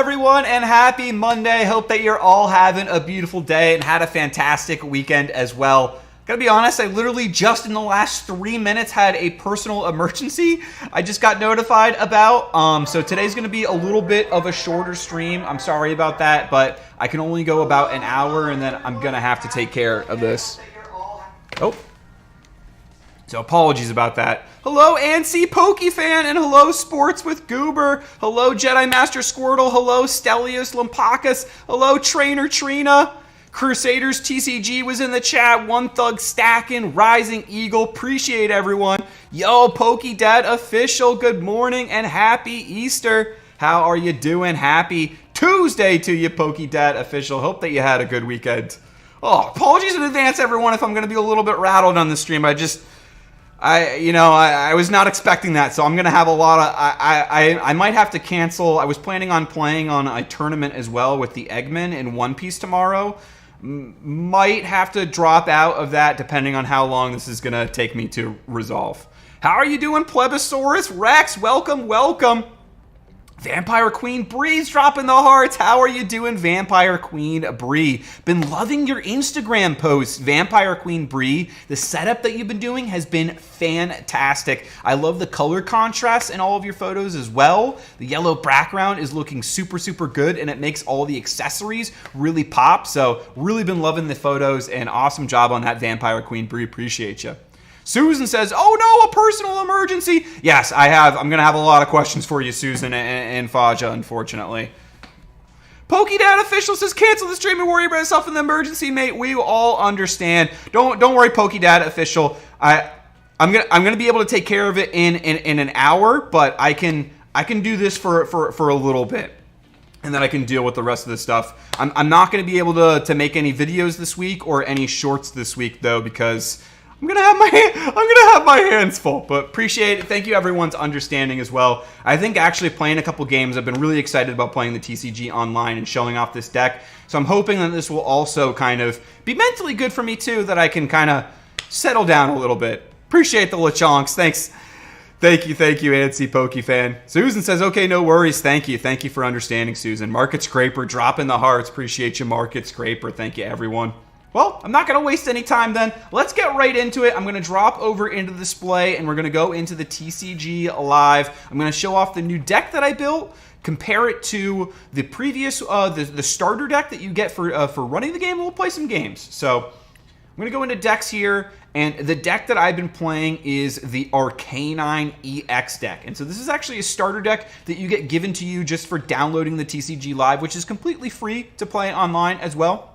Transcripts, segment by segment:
everyone, and happy Monday. Hope that you're all having a beautiful day and had a fantastic weekend as well. Gotta be honest, I literally just in the last 3 minutes had a personal emergency I just got notified about. So today's gonna be a little bit of a shorter stream. I'm sorry about that, but I can only go about an hour and then I'm gonna have to take care of this. Oh. So apologies about that. Hello, Ansi Pokefan, and hello, Sports with Goober. Hello, Jedi Master Squirtle. Hello, Stelios Lampakis. Hello, Trainer Trina. Crusaders TCG was in the chat. One Thug stacking. Rising Eagle. Appreciate everyone. Yo, PokeDad Official. Good morning and happy Easter. How are you doing? Happy Tuesday to you, PokeDad Official. Hope that you had a good weekend. Oh, apologies in advance, everyone, if I'm going to be a little bit rattled on the stream. I was not expecting that, so I'm going to have a lot of... I might have to cancel. I was planning on playing on a tournament as well with the Eggman in One Piece tomorrow. Might have to drop out of that depending on how long this is going to take me to resolve. How are you doing, Plebisaurus? Rex, welcome, welcome. Vampire Queen Bree's dropping the hearts. How are you doing, Vampire Queen Bree? Been loving your Instagram posts, Vampire Queen Bree. The setup that you've been doing has been fantastic. I love the color contrast in all of your photos as well. The yellow background is looking super, super good, and it makes all the accessories really pop. So really been loving the photos, and awesome job on that, Vampire Queen Bree. Appreciate you. Susan says, oh no, a personal emergency. Yes, I have. I'm going to have a lot of questions for you, Susan and Faja, unfortunately. PokeDad Official says, cancel the stream and worry about yourself in the emergency, mate. We all understand. Don't worry, PokeDad Official. I'm gonna be able to take care of it in an hour, but I can do this for a little bit. And then I can deal with the rest of the stuff. I'm not going to be able to make any videos this week or any shorts this week, though, because... I'm gonna have my hands full, but appreciate it. Thank you, everyone's understanding as well. I think actually playing a couple games, I've been really excited about playing the TCG online and showing off this deck. So I'm hoping that this will also kind of be mentally good for me too, that I can kind of settle down a little bit. Appreciate the LeChonks. Thanks. Thank you, Antsy Pokefan. Susan says, okay, no worries. Thank you for understanding, Susan. Market Scraper dropping the hearts. Appreciate you, Market Scraper. Thank you, everyone. Well, I'm not going to waste any time then. Let's get right into it. I'm going to drop over into the display, and we're going to go into the TCG Live. I'm going to show off the new deck that I built, compare it to the previous, the starter deck that you get for running the game, and we'll play some games. So I'm going to go into decks here, and the deck that I've been playing is the Arcanine EX deck. And so this is actually a starter deck that you get given to you just for downloading the TCG Live, which is completely free to play online as well.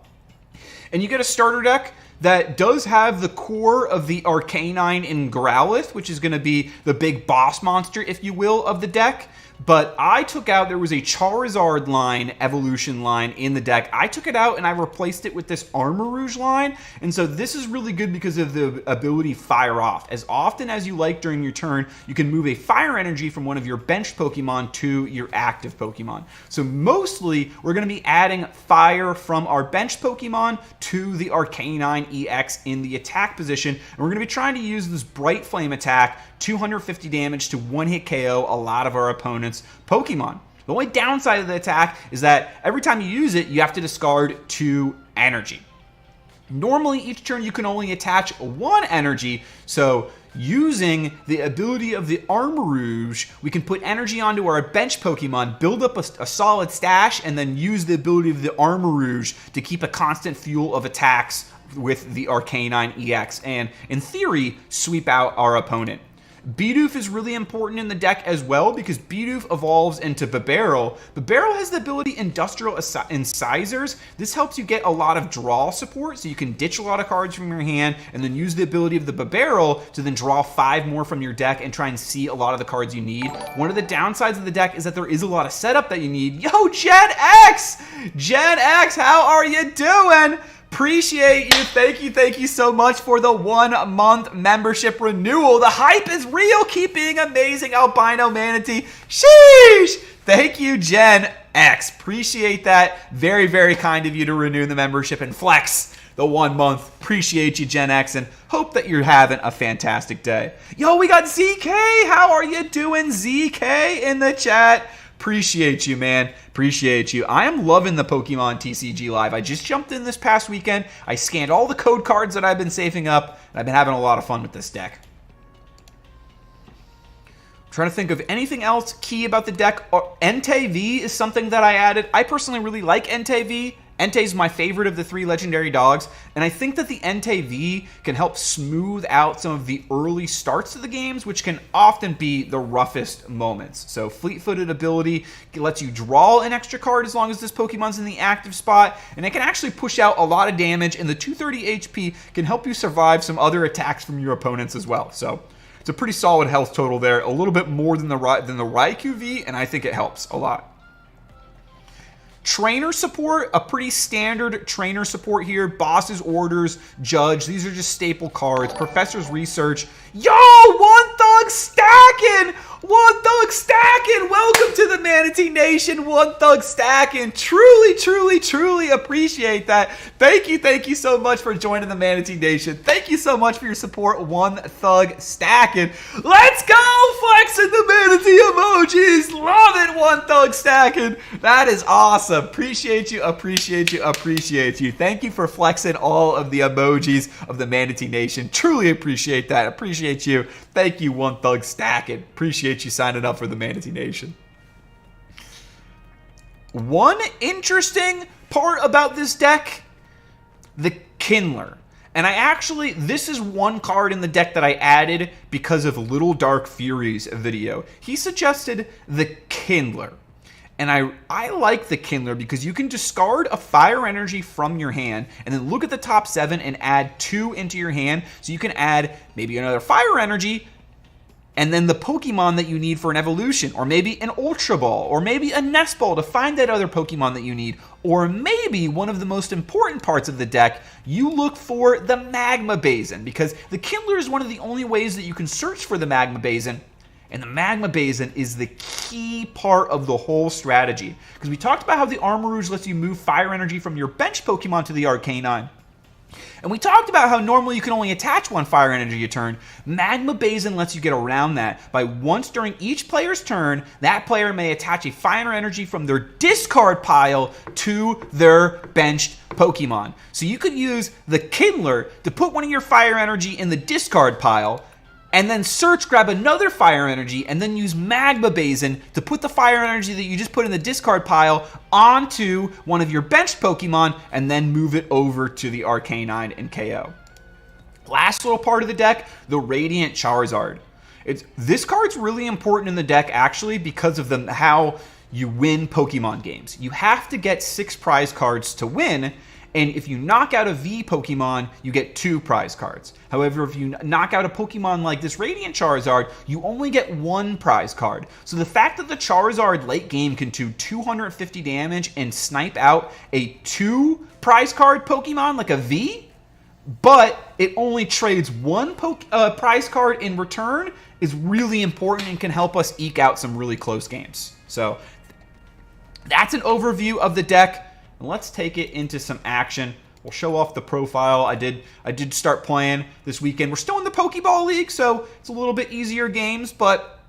And you get a starter deck that does have the core of the Arcanine and Growlithe, which is going to be the big boss monster, if you will, of the deck. But I took out, there was a Charizard line, evolution line in the deck. I took it out and I replaced it with this Armarouge line. And so this is really good because of the ability Fire Off. As often as you like during your turn, you can move a fire energy from one of your benched Pokemon to your active Pokemon. So mostly we're going to be adding fire from our benched Pokemon to the Arcanine EX in the attack position. And we're going to be trying to use this Bright Flame attack, 250 damage to one-hit KO a lot of our opponents' Pokemon. The only downside of the attack is that every time you use it, you have to discard 2 energy. Normally, each turn you can only attach 1 energy, so using the ability of the Armarouge, we can put energy onto our bench Pokemon, build up a solid stash, and then use the ability of the Armarouge to keep a constant fuel of attacks with the Arcanine EX, and in theory, sweep out our opponent. Bidoof is really important in the deck as well because Bidoof evolves into Bibarel. Bibarel has the ability Industrial Incisors. This helps you get a lot of draw support, so you can ditch a lot of cards from your hand and then use the ability of the Bibarel to then draw 5 more from your deck and try and see a lot of the cards you need. One of the downsides of the deck is that there is a lot of setup that you need. Yo, Gen X! Gen X, how are you doing? Appreciate you. Thank you so much for the 1-month membership renewal. The hype is real. Keep being amazing, Albino Manatee. Sheesh. Thank you, Gen X. Appreciate that. Very, very kind of you to renew the membership and flex the 1 month. Appreciate you, Gen X, and hope that you're having a fantastic day. Yo, we got ZK. How are you doing, ZK, in the chat? Appreciate you, man. Appreciate you. I am loving the Pokemon TCG Live. I just jumped in this past weekend. I scanned all the code cards that I've been saving up, and I've been having a lot of fun with this deck. I'm trying to think of anything else key about the deck. Entei V is something that I added. I personally really like Entei V. Entei's my favorite of the 3 legendary dogs, and I think that the Entei V can help smooth out some of the early starts to the games, which can often be the roughest moments. So fleet-footed ability lets you draw an extra card as long as this Pokemon's in the active spot, and it can actually push out a lot of damage, and the 230 HP can help you survive some other attacks from your opponents as well. So it's a pretty solid health total there, a little bit more than the Raikou V, and I think it helps a lot. Trainer support, a pretty standard trainer support here. Boss's Orders, Judge, these are just staple cards. Professor's Research. Yo, One Thug stacking! One Thug stacking! Welcome to the Manatee Nation, One Thug stacking. Truly, truly, truly appreciate that. Thank you so much for joining the Manatee Nation. Thank you so much for your support, One Thug stacking. Let's go! Flexing the Manatee emojis! Love it, One Thug stacking. That is awesome. Appreciate you, appreciate you, appreciate you. Thank you for flexing all of the emojis of the Manatee Nation. Truly appreciate that. Appreciate you. Thank you, One Thug stacking. Appreciate you signing up for the Manatee Nation. One interesting part about this deck, the Kindler. And this is one card in the deck that I added because of Little Dark Fury's video. He suggested the Kindler. And I like the Kindler because you can discard a fire energy from your hand and then look at the top 7 and add 2 into your hand. So you can add maybe another fire energy and then the Pokemon that you need for an evolution, or maybe an Ultra Ball, or maybe a Nest Ball to find that other Pokemon that you need, or maybe one of the most important parts of the deck, you look for the Magma Basin, because the Kindler is one of the only ways that you can search for the Magma Basin, and the Magma Basin is the key part of the whole strategy. Because we talked about how the Armarouge lets you move fire energy from your bench Pokemon to the Arcanine. And we talked about how normally you can only attach 1 fire energy a turn. Magma Basin lets you get around that by once during each player's turn, that player may attach a fire energy from their discard pile to their benched Pokemon. So you could use the Kindler to put one of your fire energy in the discard pile, and then grab another fire energy, and then use Magma Basin to put the fire energy that you just put in the discard pile onto one of your benched Pokemon, and then move it over to the Arcanine and KO. Last little part of the deck, the Radiant Charizard. This card's really important in the deck, actually, because of how you win Pokemon games. You have to get 6 prize cards to win, and if you knock out a V Pokemon, you get 2 prize cards. However, if you knock out a Pokemon like this Radiant Charizard, you only get 1 prize card. So the fact that the Charizard late game can do 250 damage and snipe out a 2 prize card Pokemon like a V, but it only trades 1 prize card in return is really important and can help us eke out some really close games. So that's an overview of the deck. And let's take it into some action. We'll show off the profile. I did start playing this weekend. We're still in the Pokeball League, so it's a little bit easier games, but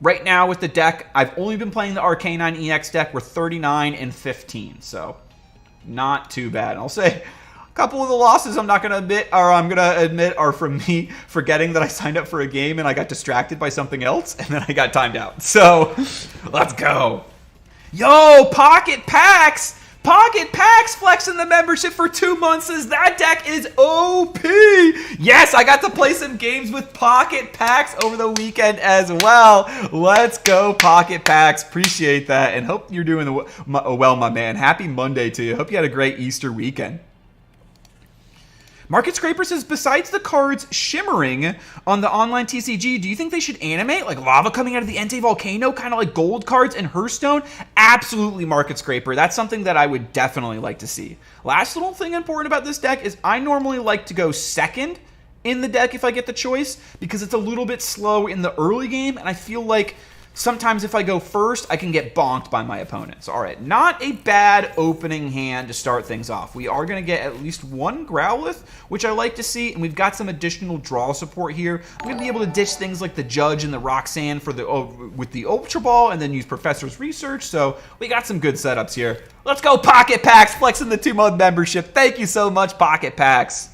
right now with the deck, I've only been playing the Arcanine EX deck. We're 39 and 15, so not too bad. I'll say a couple of the losses I'm going to admit are from me forgetting that I signed up for a game and I got distracted by something else, and then I got timed out. So let's go. Yo, Pocket Packs! Pocket Packs flexing the membership for 2 months says that deck is OP. Yes, I got to play some games with Pocket Packs over the weekend as well. Let's go, Pocket Packs. Appreciate that, and hope you're doing well, my man. Happy Monday to you. Hope you had a great Easter weekend. Market Scraper says, besides the cards shimmering on the online TCG, do you think they should animate like lava coming out of the Entei volcano, kind of like gold cards in Hearthstone? Absolutely, Market Scraper. That's something that I would definitely like to see. Last little thing important about this deck is I normally like to go second in the deck if I get the choice, because it's a little bit slow in the early game, and I feel like Sometimes if I go first, I can get bonked by my opponents. All right, not a bad opening hand to start things off. We are going to get at least one Growlithe, which I like to see, and we've got some additional draw support here. I'm going to be able to ditch things like the Judge and the Roxanne for with the Ultra Ball, and then use Professor's Research, so we got some good setups here. Let's go Pocket Packs, flexing the 2-month membership. Thank you so much, Pocket Packs.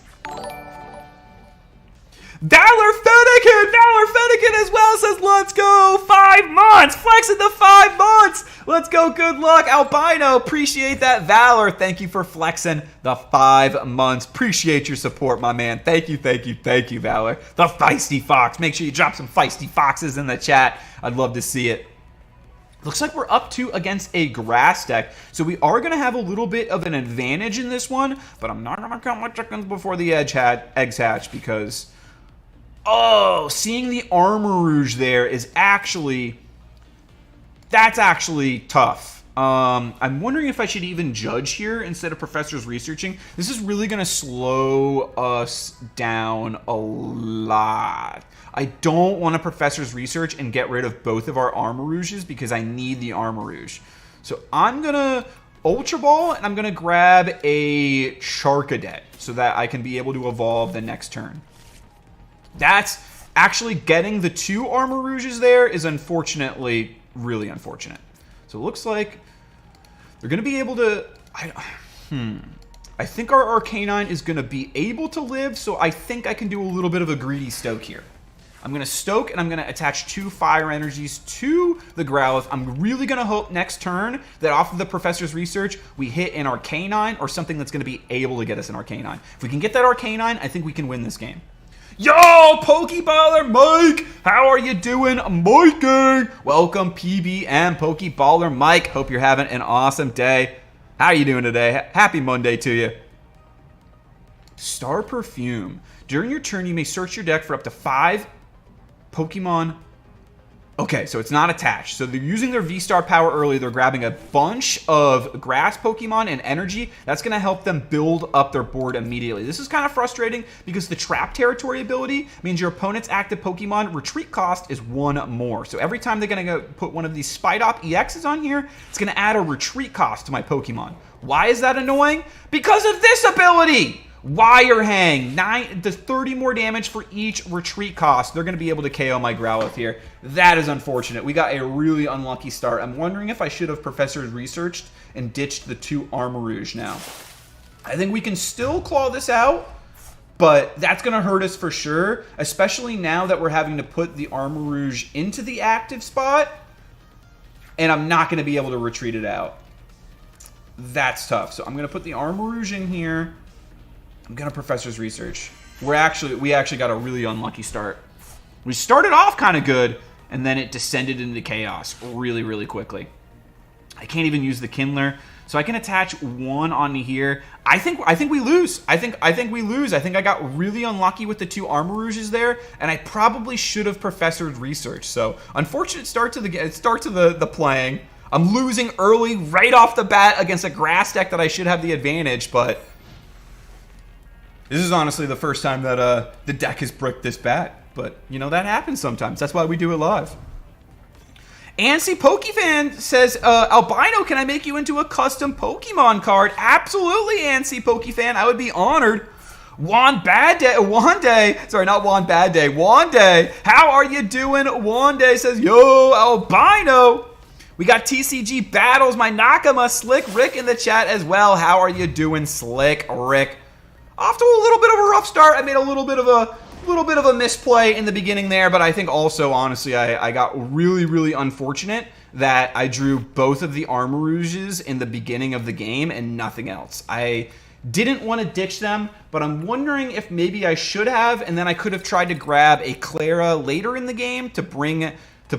Valor Fennekin as well says, let's go, 5 months, flexing the 5 months. Let's go, good luck, Albino, appreciate that, Valor. Thank you for flexing the 5 months. Appreciate your support, my man. Thank you, Valor. The Feisty Fox. Make sure you drop some Feisty Foxes in the chat. I'd love to see it. Looks like we're up 2 against a grass deck, so we are going to have a little bit of an advantage in this one, but I'm not going to count my chickens before the eggs hatch because... Oh, seeing the Armarouge there is actually... That's actually tough. I'm wondering if I should even Judge here instead of Professor's Researching. This is really going to slow us down a lot. I don't want to Professor's Research and get rid of both of our Armarouges because I need the Armarouge. So I'm going to Ultra Ball and I'm going to grab a Charcadet so that I can be able to evolve the next turn. That's actually getting the 2 Armarouges there is unfortunately really unfortunate. So it looks like they're going to be able to... I think our Arcanine is going to be able to live, so I think I can do a little bit of a greedy stoke here. I'm going to stoke and I'm going to attach 2 fire energies to the Growlithe. I'm really going to hope next turn that off of the Professor's Research, we hit an Arcanine or something that's going to be able to get us an Arcanine. If we can get that Arcanine, I think we can win this game. Yo, Pokeballer Mike! How are you doing, Mike? Welcome, PBM, Pokeballer Mike. Hope you're having an awesome day. How are you doing today? Happy Monday to you. Star Perfume. During your turn, you may search your deck for up to 5 Pokemon. Okay, so it's not attached. So they're using their V-Star power early. They're grabbing a bunch of grass Pokemon and energy. That's going to help them build up their board immediately. This is kind of frustrating because the Trap Territory ability means your opponent's active Pokemon retreat cost is 1 more. So every time they're going to go put one of these Spidop EXs on here, it's going to add a retreat cost to my Pokemon. Why is that annoying? Because of this ability! Wire Hang, does 30 more damage for each retreat cost. They're going to be able to KO my Growlithe here. That is unfortunate. We got a really unlucky start. I'm wondering if I should have Professor's Researched and ditched the 2 Armarouge now. I think we can still claw this out, but that's going to hurt us for sure, especially now that we're having to put the Armarouge into the active spot, and I'm not going to be able to retreat it out. That's tough. So I'm going to put the Armarouge in here. I'm going to Professor's Research. We actually got a really unlucky start. We started off kind of good, and then it descended into chaos really, really quickly. I can't even use the Kindler, so I can attach 1 onto here. I think we lose. I think we lose. I think I got really unlucky with the 2 Armarouges there, and I probably should have Professor's Research. So unfortunate start to the playing. I'm losing early right off the bat against a grass deck that I should have the advantage, but this is honestly the first time that the deck has bricked this bad. But, you know, that happens sometimes. That's why we do it live. Ansi Pokefan says, Albino, can I make you into a custom Pokemon card? Absolutely, Ansi Pokefan. I would be honored. Wande, sorry, not Wande, Wande. How are you doing? Wande says, yo, Albino. We got TCG Battles, my Nakama, Slick Rick in the chat as well. How are you doing, Slick Rick? Off to a little bit of a rough start. I made a little bit of a misplay in the beginning there, but I think also, honestly, I got really, really unfortunate that I drew both of the Armarouges in the beginning of the game and nothing else. I didn't want to ditch them, but I'm wondering if maybe I should have, and then I could have tried to grab a Clara later in the game to bring the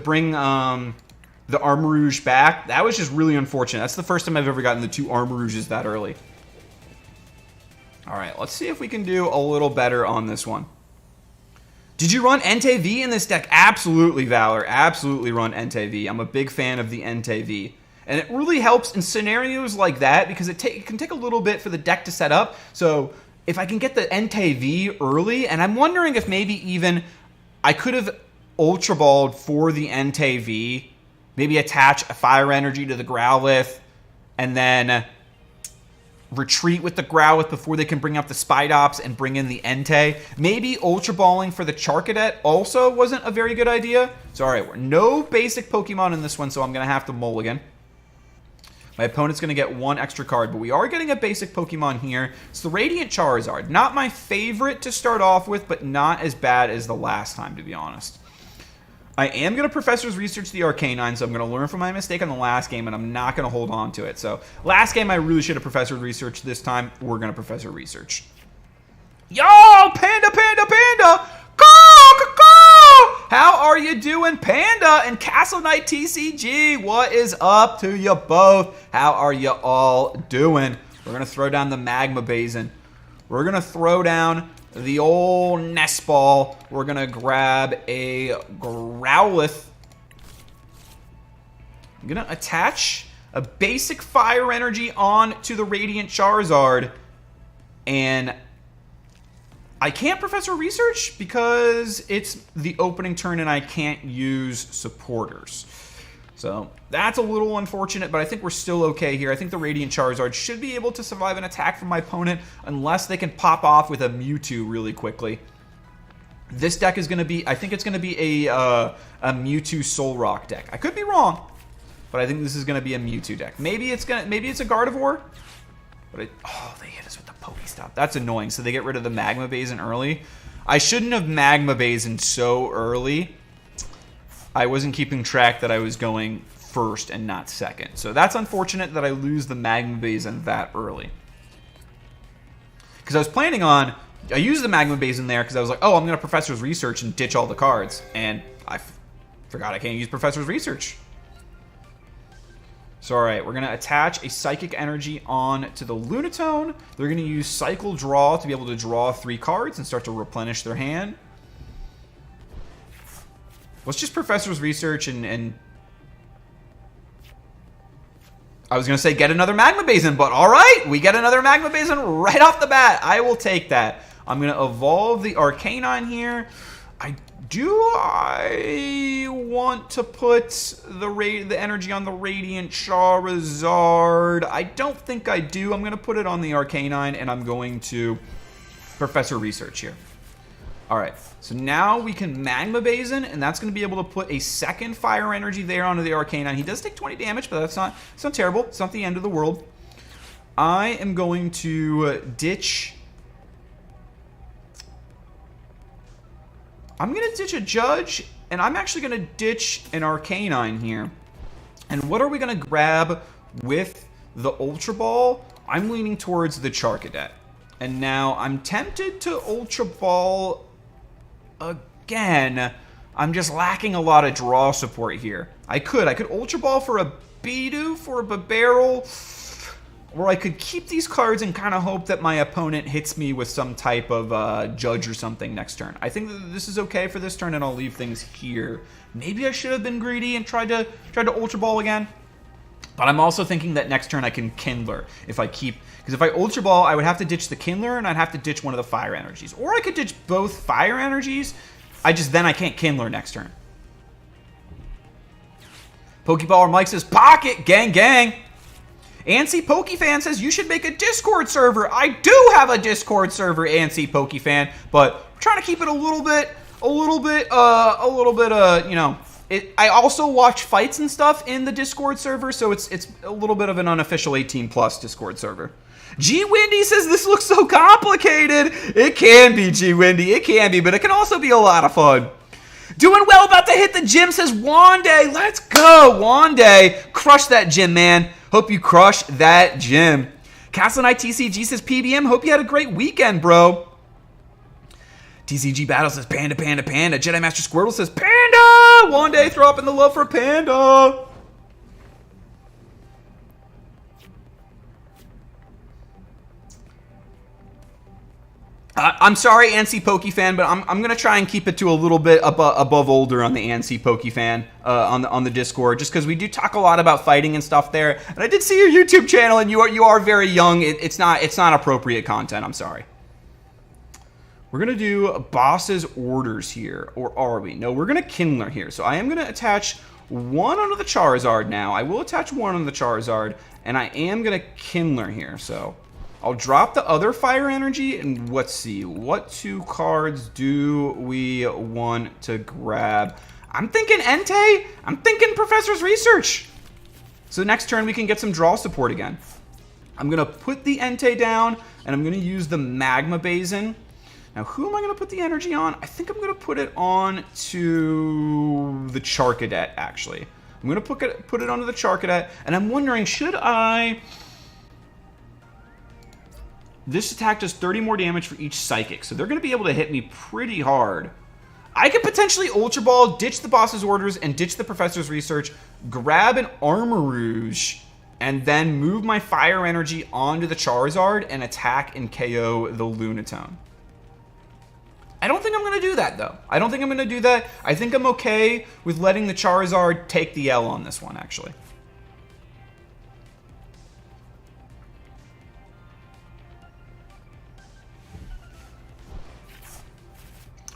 Armarouge back. That was just really unfortunate. That's the first time I've ever gotten the 2 Armarouges that early. All right, let's see if we can do a little better on this one. Did you run Entei V in this deck? Absolutely, Valor. Absolutely run Entei V. I'm a big fan of the Entei V. And it really helps in scenarios like that because it can take a little bit for the deck to set up. So if I can get the Entei V early, and I'm wondering if maybe even I could have Ultra Balled for the Entei V. Maybe attach a Fire Energy to the Growlithe, and then retreat with the Growlithe before they can bring up the Spidops and bring in the Entei. Maybe Ultra Balling for the Charcadet also wasn't a very good idea. So, all right, we're no basic Pokemon in this one, so I'm going to have to mulligan. My opponent's going to get one extra card, but we are getting a basic Pokemon here. It's the Radiant Charizard. Not my favorite to start off with, but not as bad as the last time, to be honest. I am going to Professor's Research the Arcanine, so I'm going to learn from my mistake on the last game, and I'm not going to hold on to it. So, last game I really should have Professor's Research. This time, we're going to Professor Research. Yo, Panda, Panda, Panda! How are you doing, Panda and Castle Knight TCG? What is up to you both? How are you all doing? We're going to throw down the Magma Basin. We're going to throw down the old Nest Ball. We're going to grab a Growlithe. I'm going to attach a basic Fire Energy on to the Radiant Charizard. And I can't Professor Research because it's the opening turn and I can't use supporters. So that's a little unfortunate, but I think we're still okay here. I think the Radiant Charizard should be able to survive an attack from my opponent unless they can pop off with a Mewtwo really quickly. This deck is going to be, I think it's going to be a Mewtwo Soul Rock deck. I could be wrong, but I think this is going to be a Mewtwo deck. Maybe it's a Gardevoir, but they hit us with the Pokestop. That's annoying. So they get rid of the Magma Basin early. I shouldn't have Magma Basin so early. I wasn't keeping track that I was going first and not second. So that's unfortunate that I lose the Magma Basin that early. Because I was planning on, I used the Magma Basin there because I was like, oh, I'm going to Professor's Research and ditch all the cards. And I forgot I can't use Professor's Research. So, all right, we're going to attach a Psychic Energy on to the Lunatone. They're going to use Cycle Draw to be able to draw 3 cards and start to replenish their hand. Let's just Professor's Research and I was going to say get another Magma Basin, but all right, we get another Magma Basin right off the bat. I will take that. I'm going to evolve the Arcanine here. I want to put the energy on the Radiant Charizard. I don't think I do. I'm going to put it on the Arcanine, and I'm going to Professor Research here. All right, so now we can Magma Basin, and that's going to be able to put a second Fire Energy there onto the Arcanine. He does take 20 damage, but it's not terrible. It's not the end of the world. I am going to ditch. I'm going to ditch a Judge, and I'm actually going to ditch an Arcanine here. And what are we going to grab with the Ultra Ball? I'm leaning towards the Charcadet. And now I'm tempted to Ultra Ball again. I'm just lacking a lot of draw support here. I could Ultra Ball for a Bidoof, for a Barrel, or I could keep these cards and kind of hope that my opponent hits me with some type of Judge or something next turn. I think that this is okay for this turn, and I'll leave things here. Maybe I should have been greedy and tried to Ultra Ball again. But I'm also thinking that next turn I can Kindler if I keep... Because if I Ultra Ball, I would have to ditch the Kindler, and I'd have to ditch one of the Fire Energies. Or I could ditch both Fire Energies. Then I can't Kindler next turn. Pokeballer Mike says, Pocket! Gang, gang! Ansi Pokefan says, you should make a Discord server. I do have a Discord server, Ansi Pokefan. But I'm trying to keep it a little bit, you know... I also watch fights and stuff in the Discord server, so it's a little bit of an unofficial 18+ Discord server. G Windy says this looks so complicated. It can be, G Windy. It can be, but it can also be a lot of fun. Doing well, about to hit the gym, says Wande. Let's go, Wande. Crush that gym, man. Hope you crush that gym. Castle Knight TCG says PBM. Hope you had a great weekend, bro. TCG Battle says Panda, Panda, Panda. Jedi Master Squirtle says Panda! One day, throw up in the love for Panda. I'm sorry, Ansi Pokefan, but I'm going to try and keep it to a little bit above older on the Ansi Pokefan on the Discord, just because we do talk a lot about fighting and stuff there. And I did see your YouTube channel, and you are very young. It's not appropriate content. I'm sorry. We're going to do boss's orders here. Or are we? No, we're going to Kindler here. So I am going to attach one onto the Charizard now. I will attach one on the Charizard. And I am going to Kindler here. So I'll drop the other fire energy. And let's see. What 2 cards do we want to grab? I'm thinking Entei. I'm thinking Professor's Research. So next turn we can get some draw support again. I'm going to put the Entei down. And I'm going to use the Magma Basin. Now, who am I going to put the energy on? I think I'm going to put it on to the Charcadet, actually. I'm going to put it onto the Charcadet, and I'm wondering, should I... This attack does 30 more damage for each Psychic, so they're going to be able to hit me pretty hard. I could potentially Ultra Ball, ditch the boss's orders, and ditch the Professor's Research, grab an Armarouge, and then move my Fire Energy onto the Charizard and attack and KO the Lunatone. I don't think I'm going to do that, though. I don't think I'm going to do that. I think I'm okay with letting the Charizard take the L on this one, actually.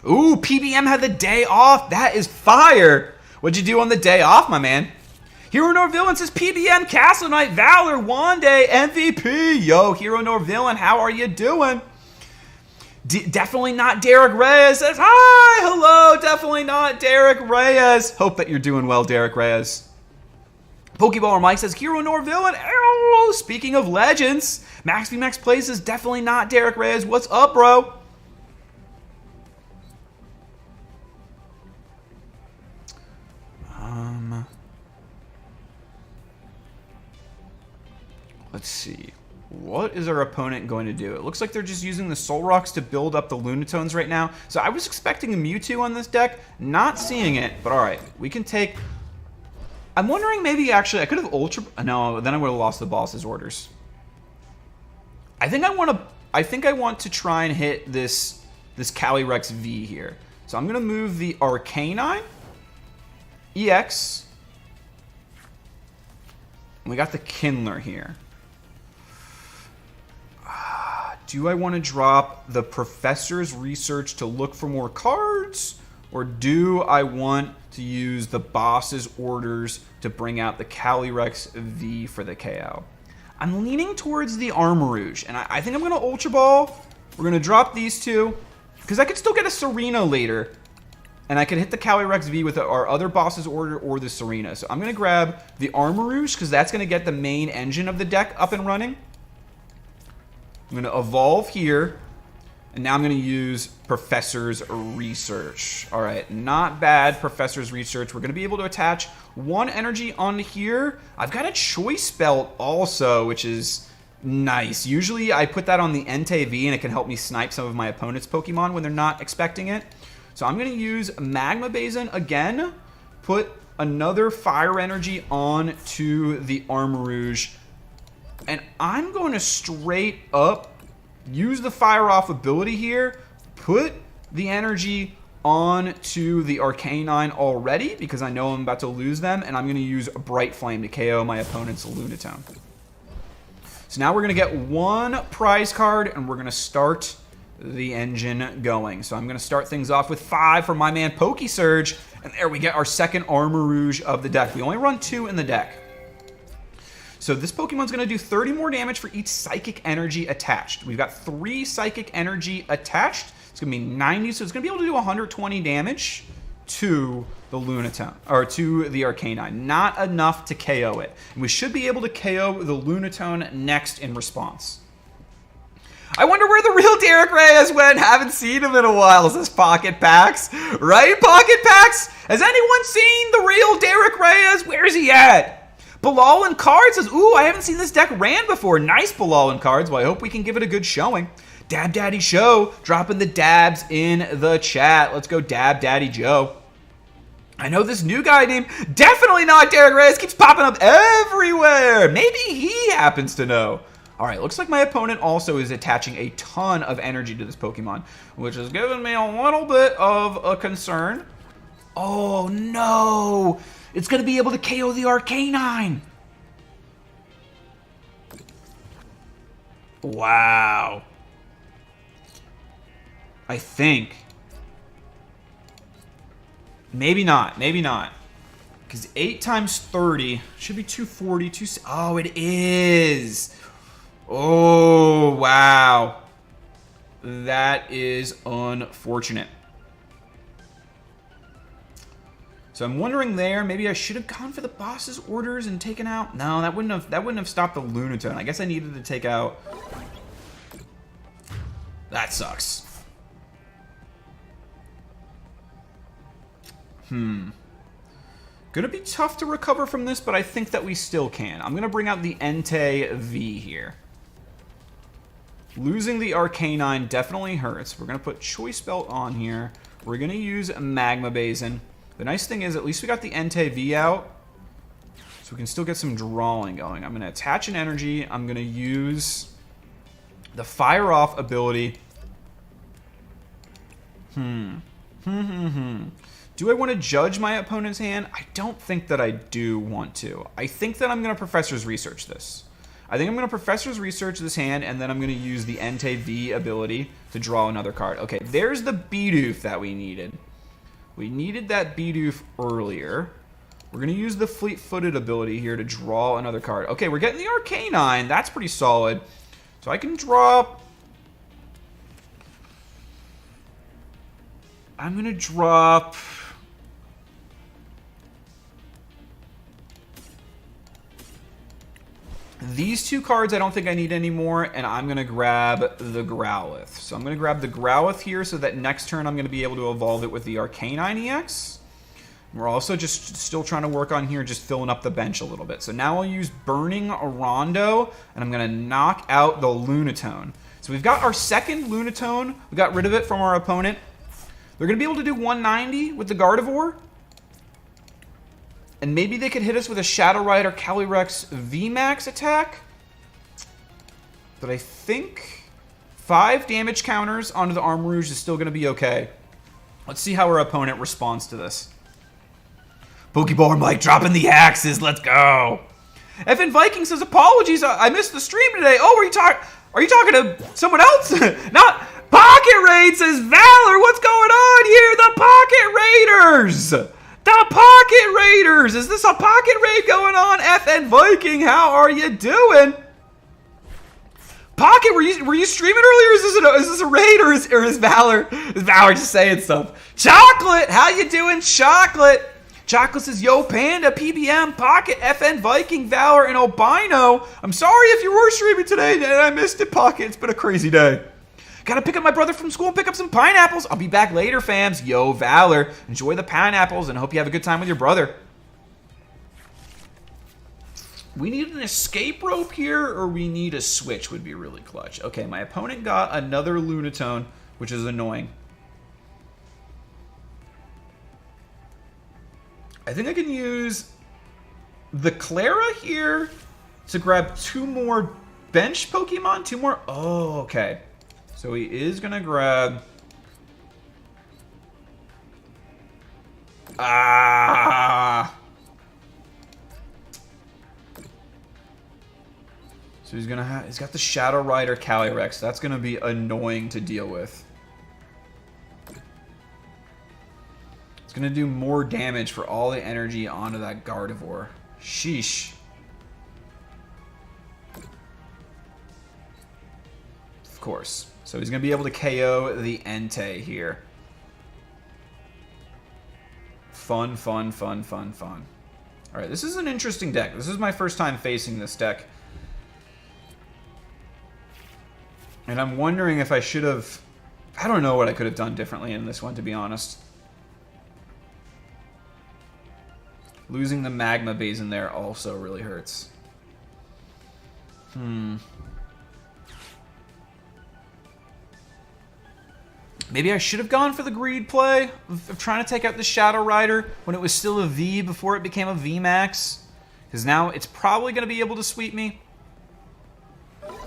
Ooh, PBM had the day off. That is fire. What'd you do on the day off, my man? Hero Nor Villain says PBM, Castle Knight, Valor, Wande, MVP. Yo, Hero Nor Villain, how are you doing? Definitely not Derek Reyes says, hi, hello, definitely not Derek Reyes. Hope that you're doing well, Derek Reyes. Pokeballer Mike says, Hero Nor Villain. Oh, speaking of legends, Max V Max Plays is definitely not Derek Reyes. What's up, bro? Let's see. What is our opponent going to do? It looks like they're just using the Soul Rocks to build up the Lunatones right now. So I was expecting a Mewtwo on this deck. Not seeing it, but alright. We can take... I'm wondering maybe actually I could have Ultra... No, then I would have lost the boss's orders. I think I want to try and hit this Calyrex V here. So I'm going to move the Arcanine, EX. And we got the Kindler here. Do I want to drop the Professor's Research to look for more cards? Or do I want to use the boss's orders to bring out the Calyrex V for the KO? I'm leaning towards the Armarouge, and I think I'm going to Ultra Ball. We're going to drop these two, because I could still get a Serena later, and I could hit the Calyrex V with our other boss's order or the Serena. So I'm going to grab the Armarouge, because that's going to get the main engine of the deck up and running. I'm going to evolve here, and now I'm going to use Professor's Research. All right, not bad, Professor's Research. We're going to be able to attach one energy onto here. I've got a Choice Belt also, which is nice. Usually I put that on the Entei V, and it can help me snipe some of my opponent's Pokemon when they're not expecting it. So I'm going to use Magma Basin again, put another Fire Energy on to the Armarouge, and I'm going to straight up use the Fire Off ability here, put the energy on to the Arcanine already because I know I'm about to lose them, and I'm going to use Bright Flame to KO my opponent's Lunatone. So now we're going to get one prize card, and we're going to start the engine going. So I'm going to start things off with 5 for my man Pokesurge, and there we get our second Armarouge of the deck. We only run 2 in the deck. So this Pokemon's going to do 30 more damage for each Psychic Energy attached. We've got 3 Psychic Energy attached. It's going to be 90, so it's going to be able to do 120 damage to the Lunatone, or to the Arcanine. Not enough to KO it. And we should be able to KO the Lunatone next in response. I wonder where the real Derek Reyes went. Haven't seen him in a while. Is this Pocket Packs? Right, Pocket Packs? Has anyone seen the real Derek Reyes? Where's he at? Bilal and Cards says, ooh, I haven't seen this deck ran before. Nice, Bilal and Cards. Well, I hope we can give it a good showing. Dab Daddy Show, dropping the dabs in the chat. Let's go Dab Daddy Joe. I know this new guy named, definitely not Derek Reyes, keeps popping up everywhere. Maybe he happens to know. All right, looks like my opponent also is attaching a ton of energy to this Pokemon, which has given me a little bit of a concern. Oh, no. It's going to be able to KO the Arcanine. Wow. I think. Maybe not. Maybe not. Because 8 times 30 should be 240. Oh, it is. Oh, wow. That is unfortunate. So I'm wondering there, maybe I should have gone for the boss's orders and taken out. No, that wouldn't have stopped the Lunatone. I guess I needed to take out. That sucks. Gonna be tough to recover from this, but I think that we still can. I'm gonna bring out the Entei V here. Losing the Arcanine definitely hurts. We're gonna put Choice Belt on here. We're gonna use Magma Basin. The nice thing is, at least we got the Entei V out, so we can still get some drawing going. I'm gonna attach an energy. I'm gonna use the Fire Off ability. Do I want to judge my opponent's hand? I don't think that I do want to. I think that I'm going to Professor's Research this. I think I'm going to Professor's Research this hand, and then I'm going to use the Entei V ability to draw another card. Okay, there's the Bidoof that we needed. We needed that Bidoof earlier. We're going to use the Fleet-Footed ability here to draw another card. Okay, we're getting the Arcanine. That's pretty solid. So I can drop... I'm going to drop... These 2 cards I don't think I need anymore, and I'm going to grab the Growlithe. So I'm going to grab the Growlithe here so that next turn I'm going to be able to evolve it with the Arcanine EX. We're also just still trying to work on here, just filling up the bench a little bit. So now I'll use Burning Rondo, and I'm going to knock out the Lunatone. So we've got our second Lunatone. We got rid of it from our opponent. They're going to be able to do 190 with the Gardevoir. And maybe they could hit us with a Shadow Rider Calyrex VMAX attack. But I think 5 damage counters onto the Armarouge is still going to be okay. Let's see how our opponent responds to this. Pokeball Mike dropping the axes. Let's go. FN Viking says, apologies, I missed the stream today. Oh, are you talking to someone else? Not Pocket Raid says, Valor, what's going on here? The Pocket Raiders. The Pocket Raiders! Is this a Pocket Raid going on? FN Viking, how are you doing? Pocket, were you streaming earlier? Is this a raid or is Valor just saying stuff? Chocolate, how you doing, Chocolate? Chocolate says, yo, Panda, PBM, Pocket, FN Viking, Valor, and Albino. I'm sorry if you were streaming today and I missed it, Pocket. It's been a crazy day. Gotta pick up my brother from school and pick up some pineapples. I'll be back later, fams. Yo, Valor. Enjoy the pineapples and hope you have a good time with your brother. We need an escape rope here, or we need a switch would be really clutch. Okay, my opponent got another Lunatone, which is annoying. I think I can use the Clara here to grab 2 more bench Pokemon. 2 more. Oh, okay. So he is going to grab... So he's got the Shadow Rider Calyrex. That's going to be annoying to deal with. It's going to do more damage for all the energy onto that Gardevoir. Sheesh. Of course. So he's going to be able to KO the Entei here. Fun, fun, fun, fun, fun. Alright, this is an interesting deck. This is my first time facing this deck. And I'm wondering if I should have... I don't know what I could have done differently in this one, to be honest. Losing the Magma Basin there also really hurts. Maybe I should have gone for the greed play of trying to take out the Shadow Rider when it was still a V before it became a VMAX. Because now it's probably going to be able to sweep me.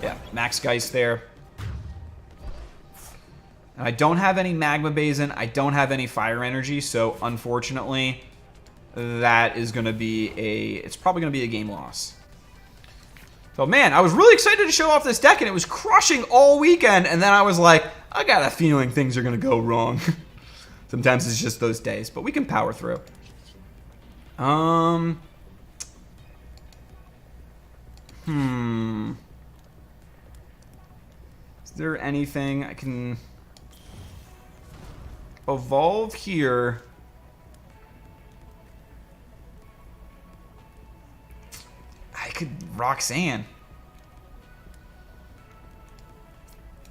Yeah, Max Geist there. And I don't have any Magma Basin. I don't have any Fire Energy. So, unfortunately, that is going to be a... It's probably going to be a game loss. So, man, I was really excited to show off this deck, and it was crushing all weekend. And then I was like, I got a feeling things are going to go wrong. Sometimes it's just those days, but we can power through. Is there anything I can evolve here? I could Roxanne.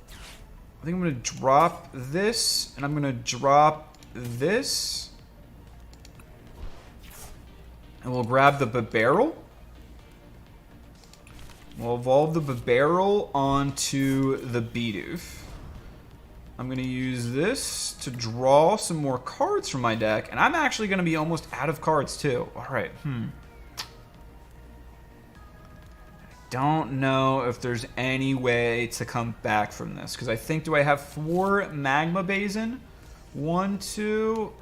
I think I'm going to drop this, and I'm going to drop this. And we'll grab the Barrel. We'll evolve the Barrel onto the Bidoof. I'm going to use this to draw some more cards from my deck, and I'm actually going to be almost out of cards too. All right, Don't know if there's any way to come back from this, because I think, do I have 4 Magma Basin? 1, 2...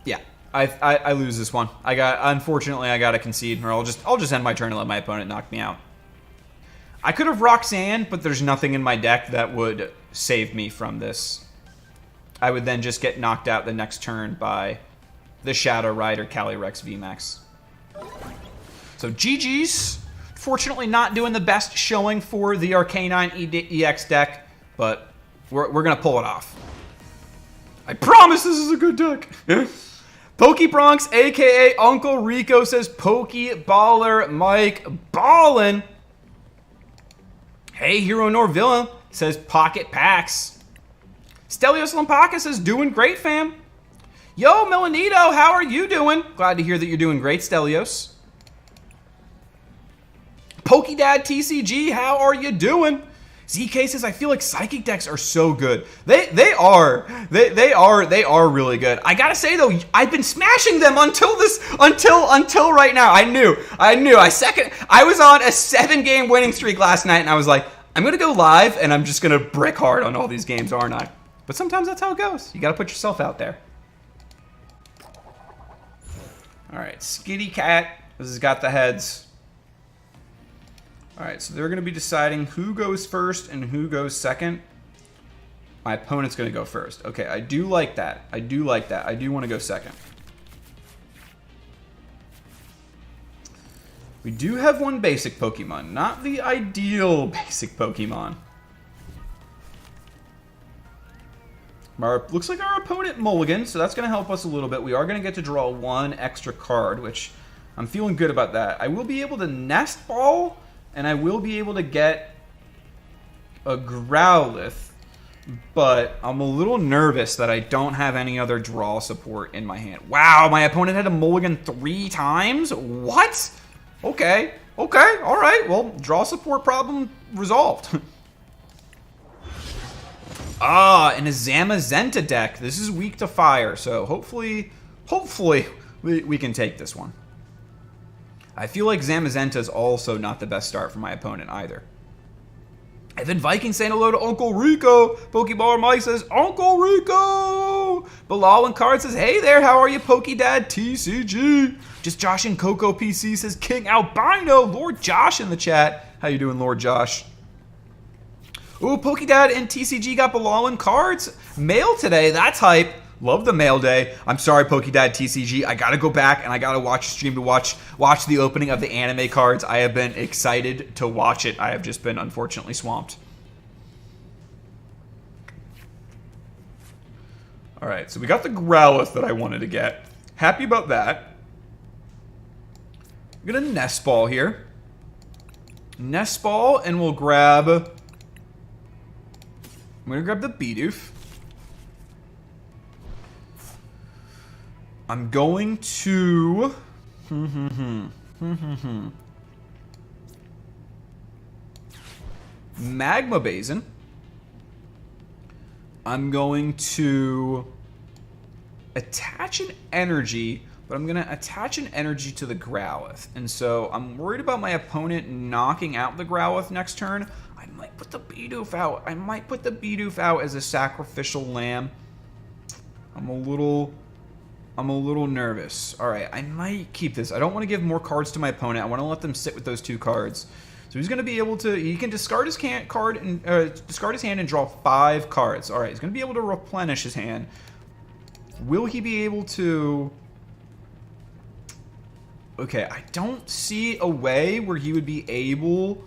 Yeah, I lose this one. Unfortunately, I gotta concede, or I'll just end my turn and let my opponent knock me out. I could have Roxanne, but there's nothing in my deck that would save me from this. I would then just get knocked out the next turn by the Shadow Rider Calyrex VMAX. So GG's. Fortunately not doing the best showing for the Arcanine EX deck, but we're going to pull it off. I promise this is a good deck. Pokebronx, a.k.a. Uncle Rico, says, Pokeballer Mike Ballin. Hey, Hero nor Villain, says, Pocket Packs. Stelios Lampaka says, doing great, fam. Yo, Melanito, how are you doing? Glad to hear that you're doing great, Stelios. Pokedad TCG, how are you doing? ZK says, I feel like Psychic decks are so good. They are really good. I gotta say though, I've been smashing them until right now. I knew. I was on a 7-game winning streak last night, and I was like, I'm gonna go live, and I'm just gonna brick hard on all these games, aren't I? But sometimes that's how it goes. You gotta put yourself out there. All right, Skitty Cat. This has got the heads. All right, so they're going to be deciding who goes first and who goes second. My opponent's going to go first. Okay, I do like that. I do want to go second. We do have one basic Pokemon. Not the ideal basic Pokemon. Looks like our opponent mulligan, so that's going to help us a little bit. We are going to get to draw 1 extra card, which I'm feeling good about that. I will be able to Nest Ball, and I will be able to get a Growlithe, but I'm a little nervous that I don't have any other draw support in my hand. Wow, my opponent had a mulligan 3 times? What? Okay, all right. Well, draw support problem resolved. In a Zamazenta deck. This is weak to fire, so hopefully we can take this one. I feel like Zamazenta is also not the best start for my opponent either. Evan Viking saying hello to Uncle Rico. Pokeballer Mike says, Uncle Rico. Bilal and Card says, hey there, how are you, Pokedad TCG? Just Josh and Coco PC says, King Albino. Lord Josh in the chat. How you doing, Lord Josh? Ooh, Pokedad and TCG got Bilal and Cards. Mail today, that's hype. Love the mail day. I'm sorry, Pokedad TCG. I gotta go back and I gotta watch stream to watch the opening of the anime cards. I have been excited to watch it. I have just been unfortunately swamped. All right, so we got the Growlithe that I wanted to get. Happy about that. I'm gonna Nest Ball here. Nest Ball, and we'll grab... I'm gonna grab the Bidoof. I'm going to... Magma Basin. I'm going to attach an energy, but I'm going to attach an energy to the Growlithe. And so I'm worried about my opponent knocking out the Growlithe next turn. I might put the Bidoof out. I might put the Bidoof out as a sacrificial lamb. I'm a little nervous. All right, I might keep this. I don't want to give more cards to my opponent. I want to let them sit with those 2 cards. So he's going to be able to. He can discard his card and discard his hand and draw 5 cards. All right, he's going to be able to replenish his hand. Will he be able to? Okay, I don't see a way where he would be able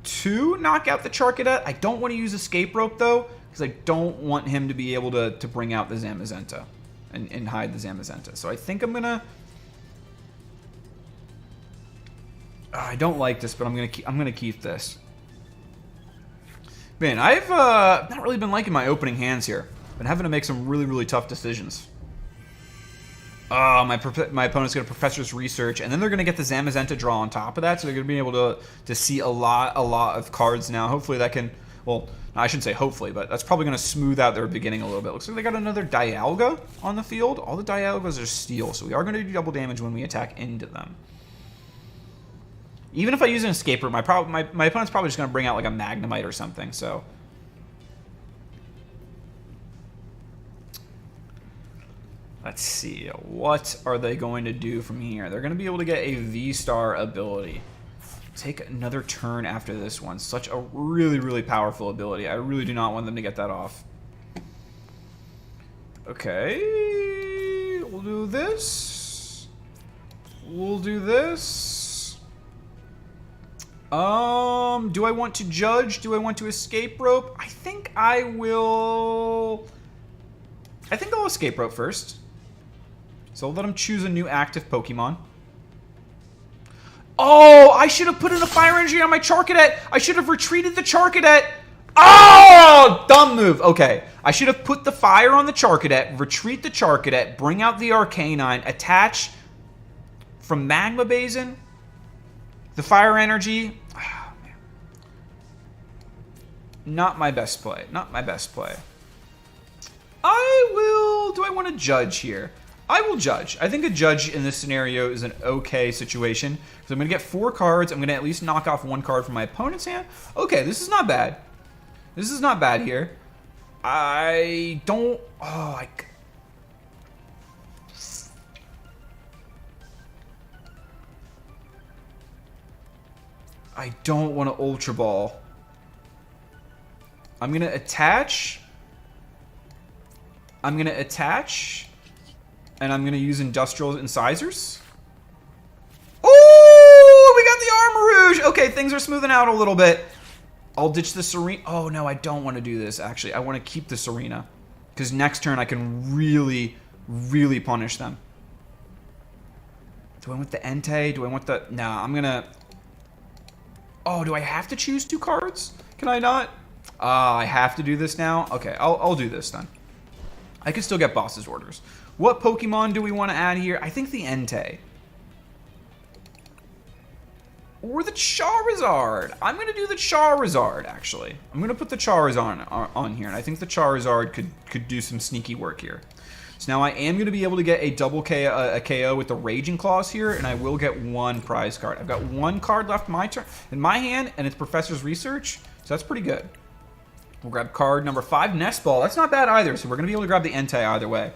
to knock out the Charcadet. I don't want to use Escape Rope, though, because I don't want him to be able to bring out the Zamazenta and hide the Zamazenta. So I think I'm going to... I don't like this, but I'm gonna keep this. Man, I've not really been liking my opening hands here. Been having to make some really tough decisions. Oh, my opponent's gonna Professor's Research, and then they're gonna get the Zamazenta draw on top of that, so they're gonna be able to see a lot of cards now. Hopefully that can, well, I shouldn't say hopefully, but that's probably gonna smooth out their beginning a little bit. Looks like they got another Dialga on the field. All the Dialgas are steel, so we are gonna do double damage when we attack into them. Even if I use an Escape Rope, my opponent's probably just going to bring out like a Magnemite or something, so. Let's see. What are they going to do from here? They're going to be able to get a V-Star ability. Take another turn after this one. Such a really powerful ability. I really do not want them to get that off. Okay. We'll do this. We'll do this. Do I want to judge? Do I want to Escape Rope? I think I will... I think I'll Escape Rope first. So I'll let him choose a new active Pokemon. Oh, I should have put in a Fire Energy on my Charcadet. I should have retreated the Charcadet. Oh, dumb move. Okay, I should have put the Fire on the Charcadet, retreat the Charcadet, bring out the Arcanine, attach from Magma Basin the Fire Energy. Oh, man. Not my best play. Not my best play. I will... Do I want to judge here? I will judge. I think a judge in this scenario is an okay situation. So I'm going to get 4 cards. I'm going to at least knock off 1 card from my opponent's hand. Okay, this is not bad. This is not bad here. I don't... Oh, I don't want to Ultra Ball. I'm going to attach. I'm going to attach. And I'm going to use Industrial Incisors. Oh, we got the Armarouge. Okay, things are smoothing out a little bit. I'll ditch the Serena. Oh, no, I don't want to do this, actually. I want to keep the Serena. Because next turn I can really punish them. Do I want the Entei? Do I want the... Nah, I'm going to... Oh, do I have to choose 2 cards? Can I not? I have to do this now? Okay, I'll do this then. I can still get boss's orders. What Pokemon do we want to add here? I think the Entei. Or the Charizard. I'm going to do the Charizard, actually. I'm going to put the Charizard on here, and I think the Charizard could do some sneaky work here. So now I am going to be able to get a double KO with the Raging Claws here, and I will get 1 prize card. I've got 1 card left in my hand, and it's Professor's Research, so that's pretty good. We'll grab card number 5, Nest Ball. That's not bad either, so we're going to be able to grab the Entei either way.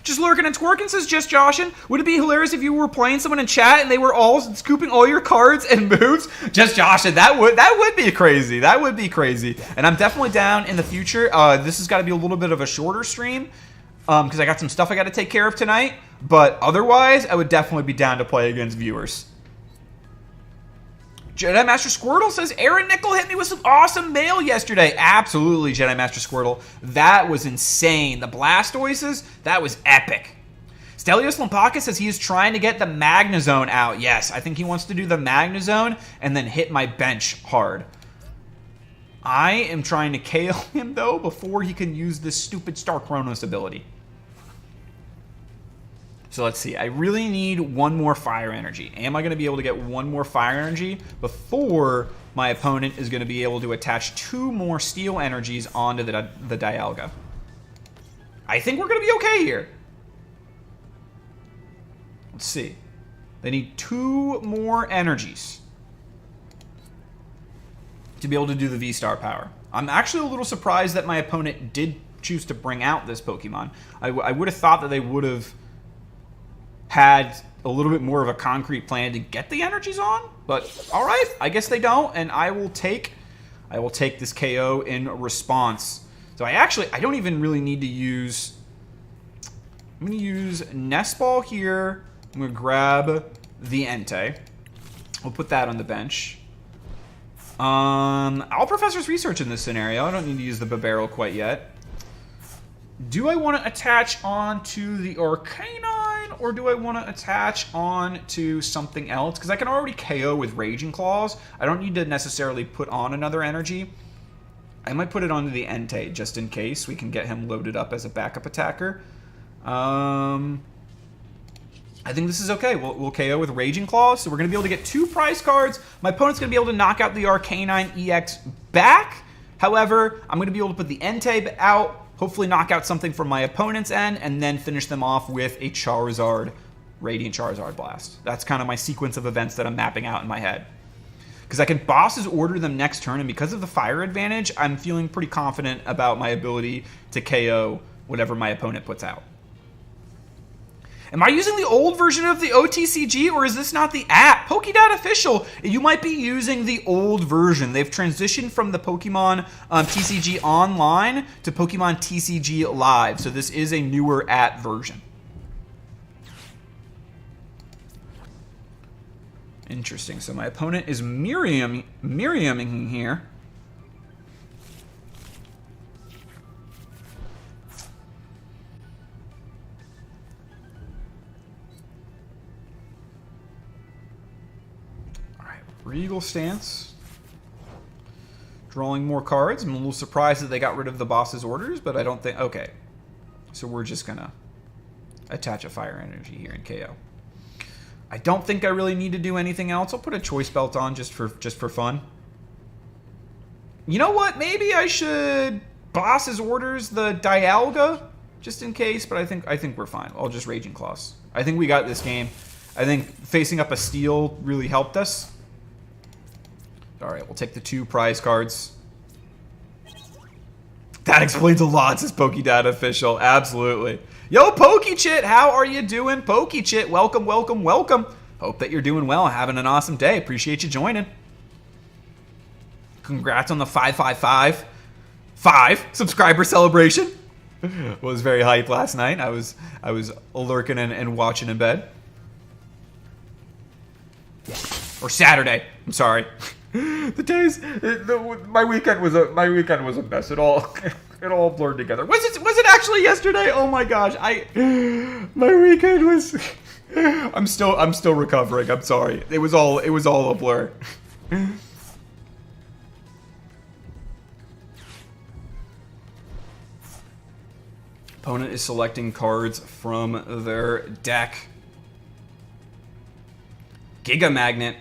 Just lurking and twerking, says Just Joshin. Would it be hilarious if you were playing someone in chat and they were all scooping all your cards and moves? Just Joshin, that would be crazy. That would be crazy. And I'm definitely down in the future. This has got to be a little bit of a shorter stream because I got some stuff I got to take care of tonight. But otherwise, I would definitely be down to play against viewers. Jedi Master Squirtle says, Aaron Nickel hit me with some awesome mail yesterday. Absolutely, Jedi Master Squirtle. That was insane. The Blastoises, that was epic. Stelios Lampaka says he is trying to get the Magnezone out. Yes, I think he wants to do the Magnezone and then hit my bench hard. I am trying to KO him, though, before he can use this stupid Star Chronos ability. So let's see. I really need 1 more Fire Energy. Am I going to be able to get 1 more Fire Energy before my opponent is going to be able to attach 2 more Steel Energies onto the Dialga? I think we're going to be okay here. Let's see. They need 2 more energies to be able to do the V-Star power. I'm actually a little surprised that my opponent did choose to bring out this Pokemon. I would have thought that they would have had a little bit more of a concrete plan to get the energies on, but all right, I guess they don't, and I will take this KO in response. So I don't even really need to use. I'm going to use Nest Ball here. I'm going to grab the Entei. We'll put that on the bench. I'll Professor's Research in this scenario. I don't need to use the Bibarel quite yet. Do I want to attach on to the Arcanine, or do I want to attach on to something else? Because I can already KO with Raging Claws. I don't need to necessarily put on another energy. I might put it onto the Entei just in case. We can get him loaded up as a backup attacker. I think this is okay. We'll KO with Raging Claws, so we're going to be able to get 2 prize cards. My opponent's going to be able to knock out the Arcanine EX back. However, I'm going to be able to put the Entei out, hopefully knock out something from my opponent's end, and then finish them off with a Charizard, Radiant Charizard Blast. That's kind of my sequence of events that I'm mapping out in my head. Because I can Boss's Order them next turn, and because of the fire advantage, I'm feeling pretty confident about my ability to KO whatever my opponent puts out. Am I using the old version of the OTCG, or is this not the app? Pokédad Official, you might be using the old version. They've transitioned from the Pokemon TCG Online to Pokemon TCG Live, so this is a newer app version. Interesting, so my opponent is Miriaming here. Regal Stance. Drawing more cards. I'm a little surprised that they got rid of the boss's orders, but I don't think... Okay. So we're just going to attach a fire energy here in KO. I don't think I really need to do anything else. I'll put a Choice Belt on just for fun. You know what? Maybe I should boss's orders the Dialga just in case, but I think we're fine. I'll just Raging Claws. I think we got this game. I think facing up a Steel really helped us. All right, we'll take the 2 prize cards. That explains a lot, says Pokédad Official. Absolutely. Yo, Pokechit, how are you doing? Pokechit, welcome, welcome, welcome. Hope that you're doing well, having an awesome day. Appreciate you joining. Congrats on the 5 subscriber celebration. Was very hyped last night. I was lurking and watching in bed. Or Saturday. I'm sorry. My weekend was a mess. It all blurred together. Was it actually yesterday? Oh my gosh. My weekend was I'm still recovering. I'm sorry. It was all a blur. Opponent is selecting cards from their deck. Giga Magnet.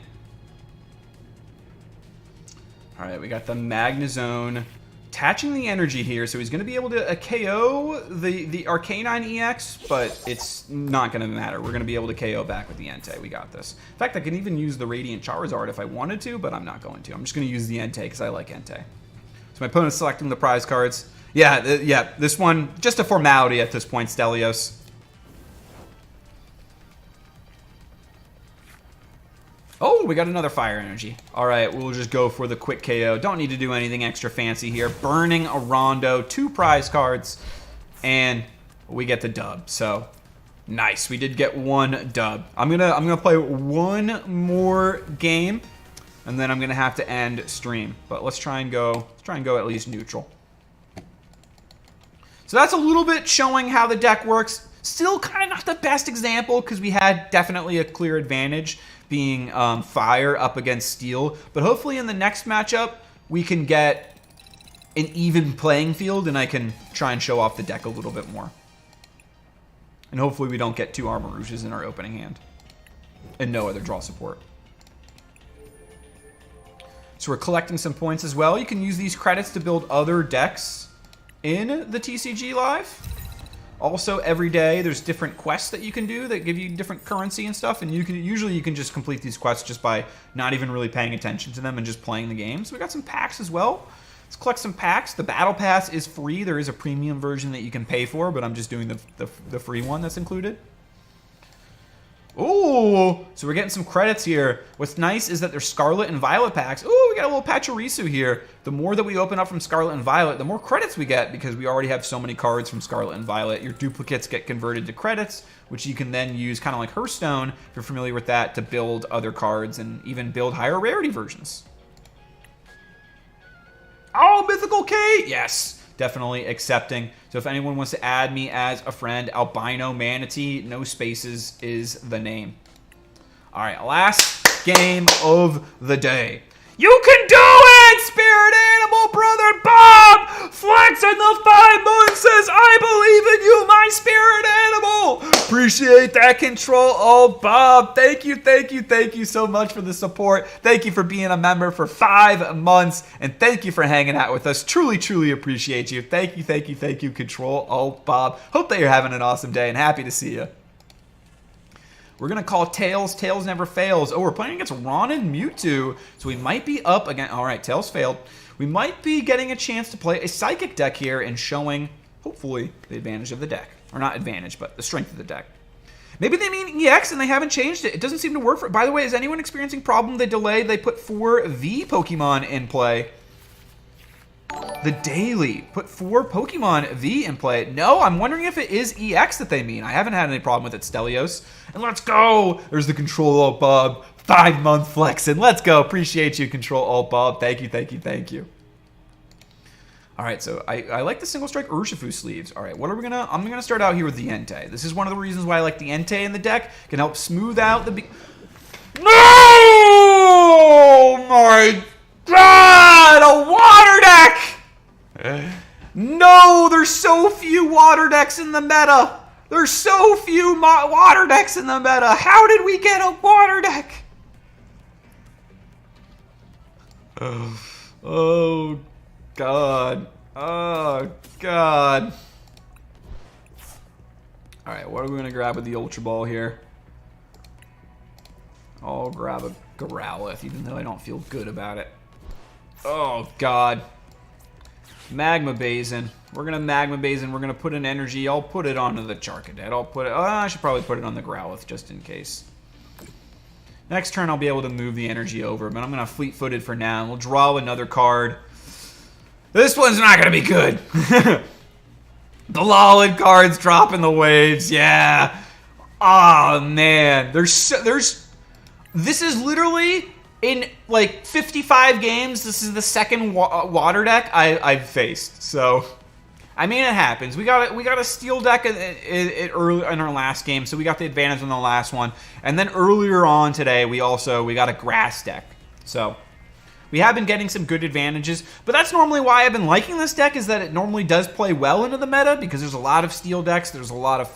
All right, we got the Magnezone attaching the energy here, so he's going to be able to KO the Arcanine EX, but it's not going to matter. We're going to be able to KO back with the Entei. We got this. In fact, I can even use the Radiant Charizard if I wanted to, but I'm not going to. I'm just going to use the Entei because I like Entei. So my opponent's selecting the prize cards. Yeah, this one, just a formality at this point, Stelios. Oh, we got another fire energy. All right, we'll just go for the quick KO. Don't need to do anything extra fancy here. Burning a Rondo, 2 prize cards, and we get the dub. So nice. We did get 1 dub. I'm gonna play 1 more game, and then I'm gonna have to end stream. But let's try and go at least neutral. So that's a little bit showing how the deck works. Still kind of not the best example because we had definitely a clear advantage being fire up against steel. But hopefully in the next matchup, we can get an even playing field and I can try and show off the deck a little bit more. And hopefully we don't get 2 Armarouges in our opening hand. And no other draw support. So we're collecting some points as well. You can use these credits to build other decks in the TCG Live. Also, every day there's different quests that you can do that give you different currency and stuff, and usually you can just complete these quests just by not even really paying attention to them and just playing the game. So we got some packs as well. Let's collect some packs. The Battle Pass is free. There is a premium version that you can pay for, but I'm just doing the free one that's included. Ooh, so we're getting some credits here. What's nice is that there's Scarlet and Violet packs. Ooh, we got a little Pachirisu here. The more that we open up from Scarlet and Violet, the more credits we get because we already have so many cards from Scarlet and Violet. Your duplicates get converted to credits, which you can then use kind of like Hearthstone, if you're familiar with that, to build other cards and even build higher rarity versions. Oh, Mythical Kate! Yes. Definitely accepting. So if anyone wants to add me as a friend, Albino Manatee, no spaces is the name. All right, last game of the day. You can do it, Spirit Animal Brother Bob! Flex in the 5 months says, I believe in you, my Spirit Animal! Appreciate that control. Oh, Bob, thank you so much for the support. Thank you for being a member for 5 months, and thank you for hanging out with us. Truly appreciate you. Thank you, Control. Oh, Bob. Hope that you're having an awesome day, and happy to see you. We're going to call Tails. Tails never fails. Oh, we're playing against Ron and Mewtwo. So we might be up again. All right, Tails failed. We might be getting a chance to play a Psychic deck here and showing, hopefully, the advantage of the deck. Or not advantage, but the strength of the deck. Maybe they mean EX and they haven't changed it. It doesn't seem to work for it. By the way, is anyone experiencing problem? They delayed. They put 4 V Pokemon in play. The daily put 4 Pokemon V in play. No, I'm wondering if it is EX that they mean. I haven't had any problem with it, Stelios. And let's go. There's the Control Alt Bob. 5-month flexing. Let's go. Appreciate you, Control Alt Bob. Thank you. All right, so I like the Single Strike Urshifu sleeves. All right, what are we gonna? I'm gonna start out here with the Entei. This is one of the reasons why I like the Entei in the deck. Can help smooth out the. No! Oh my God! A water deck! No, there's so few water decks in the meta. There's so few water decks in the meta. How did we get a water deck? Oh, God. Oh, God. All right, what are we going to grab with the Ultra Ball here? I'll grab a Growlithe, even though I don't feel good about it. Oh, God. Magma Basin. We're going to Magma Basin. We're going to put an energy. I'll put it onto the Charcadet. I'll put it... I should probably put it on the Growlithe just in case. Next turn, I'll be able to move the energy over, but I'm going to fleet-footed for now. And we'll draw another card. This one's not going to be good. The Lolland cards dropping the waves. Yeah. Oh, man. This is literally... in, like, 55 games, this is the second water deck I've faced. So, I mean, it happens. We got a steel deck early in our last game, so we got the advantage on the last one. And then earlier on today, we got a grass deck. So, we have been getting some good advantages. But that's normally why I've been liking this deck, is that it normally does play well into the meta, because there's a lot of steel decks, there's a lot of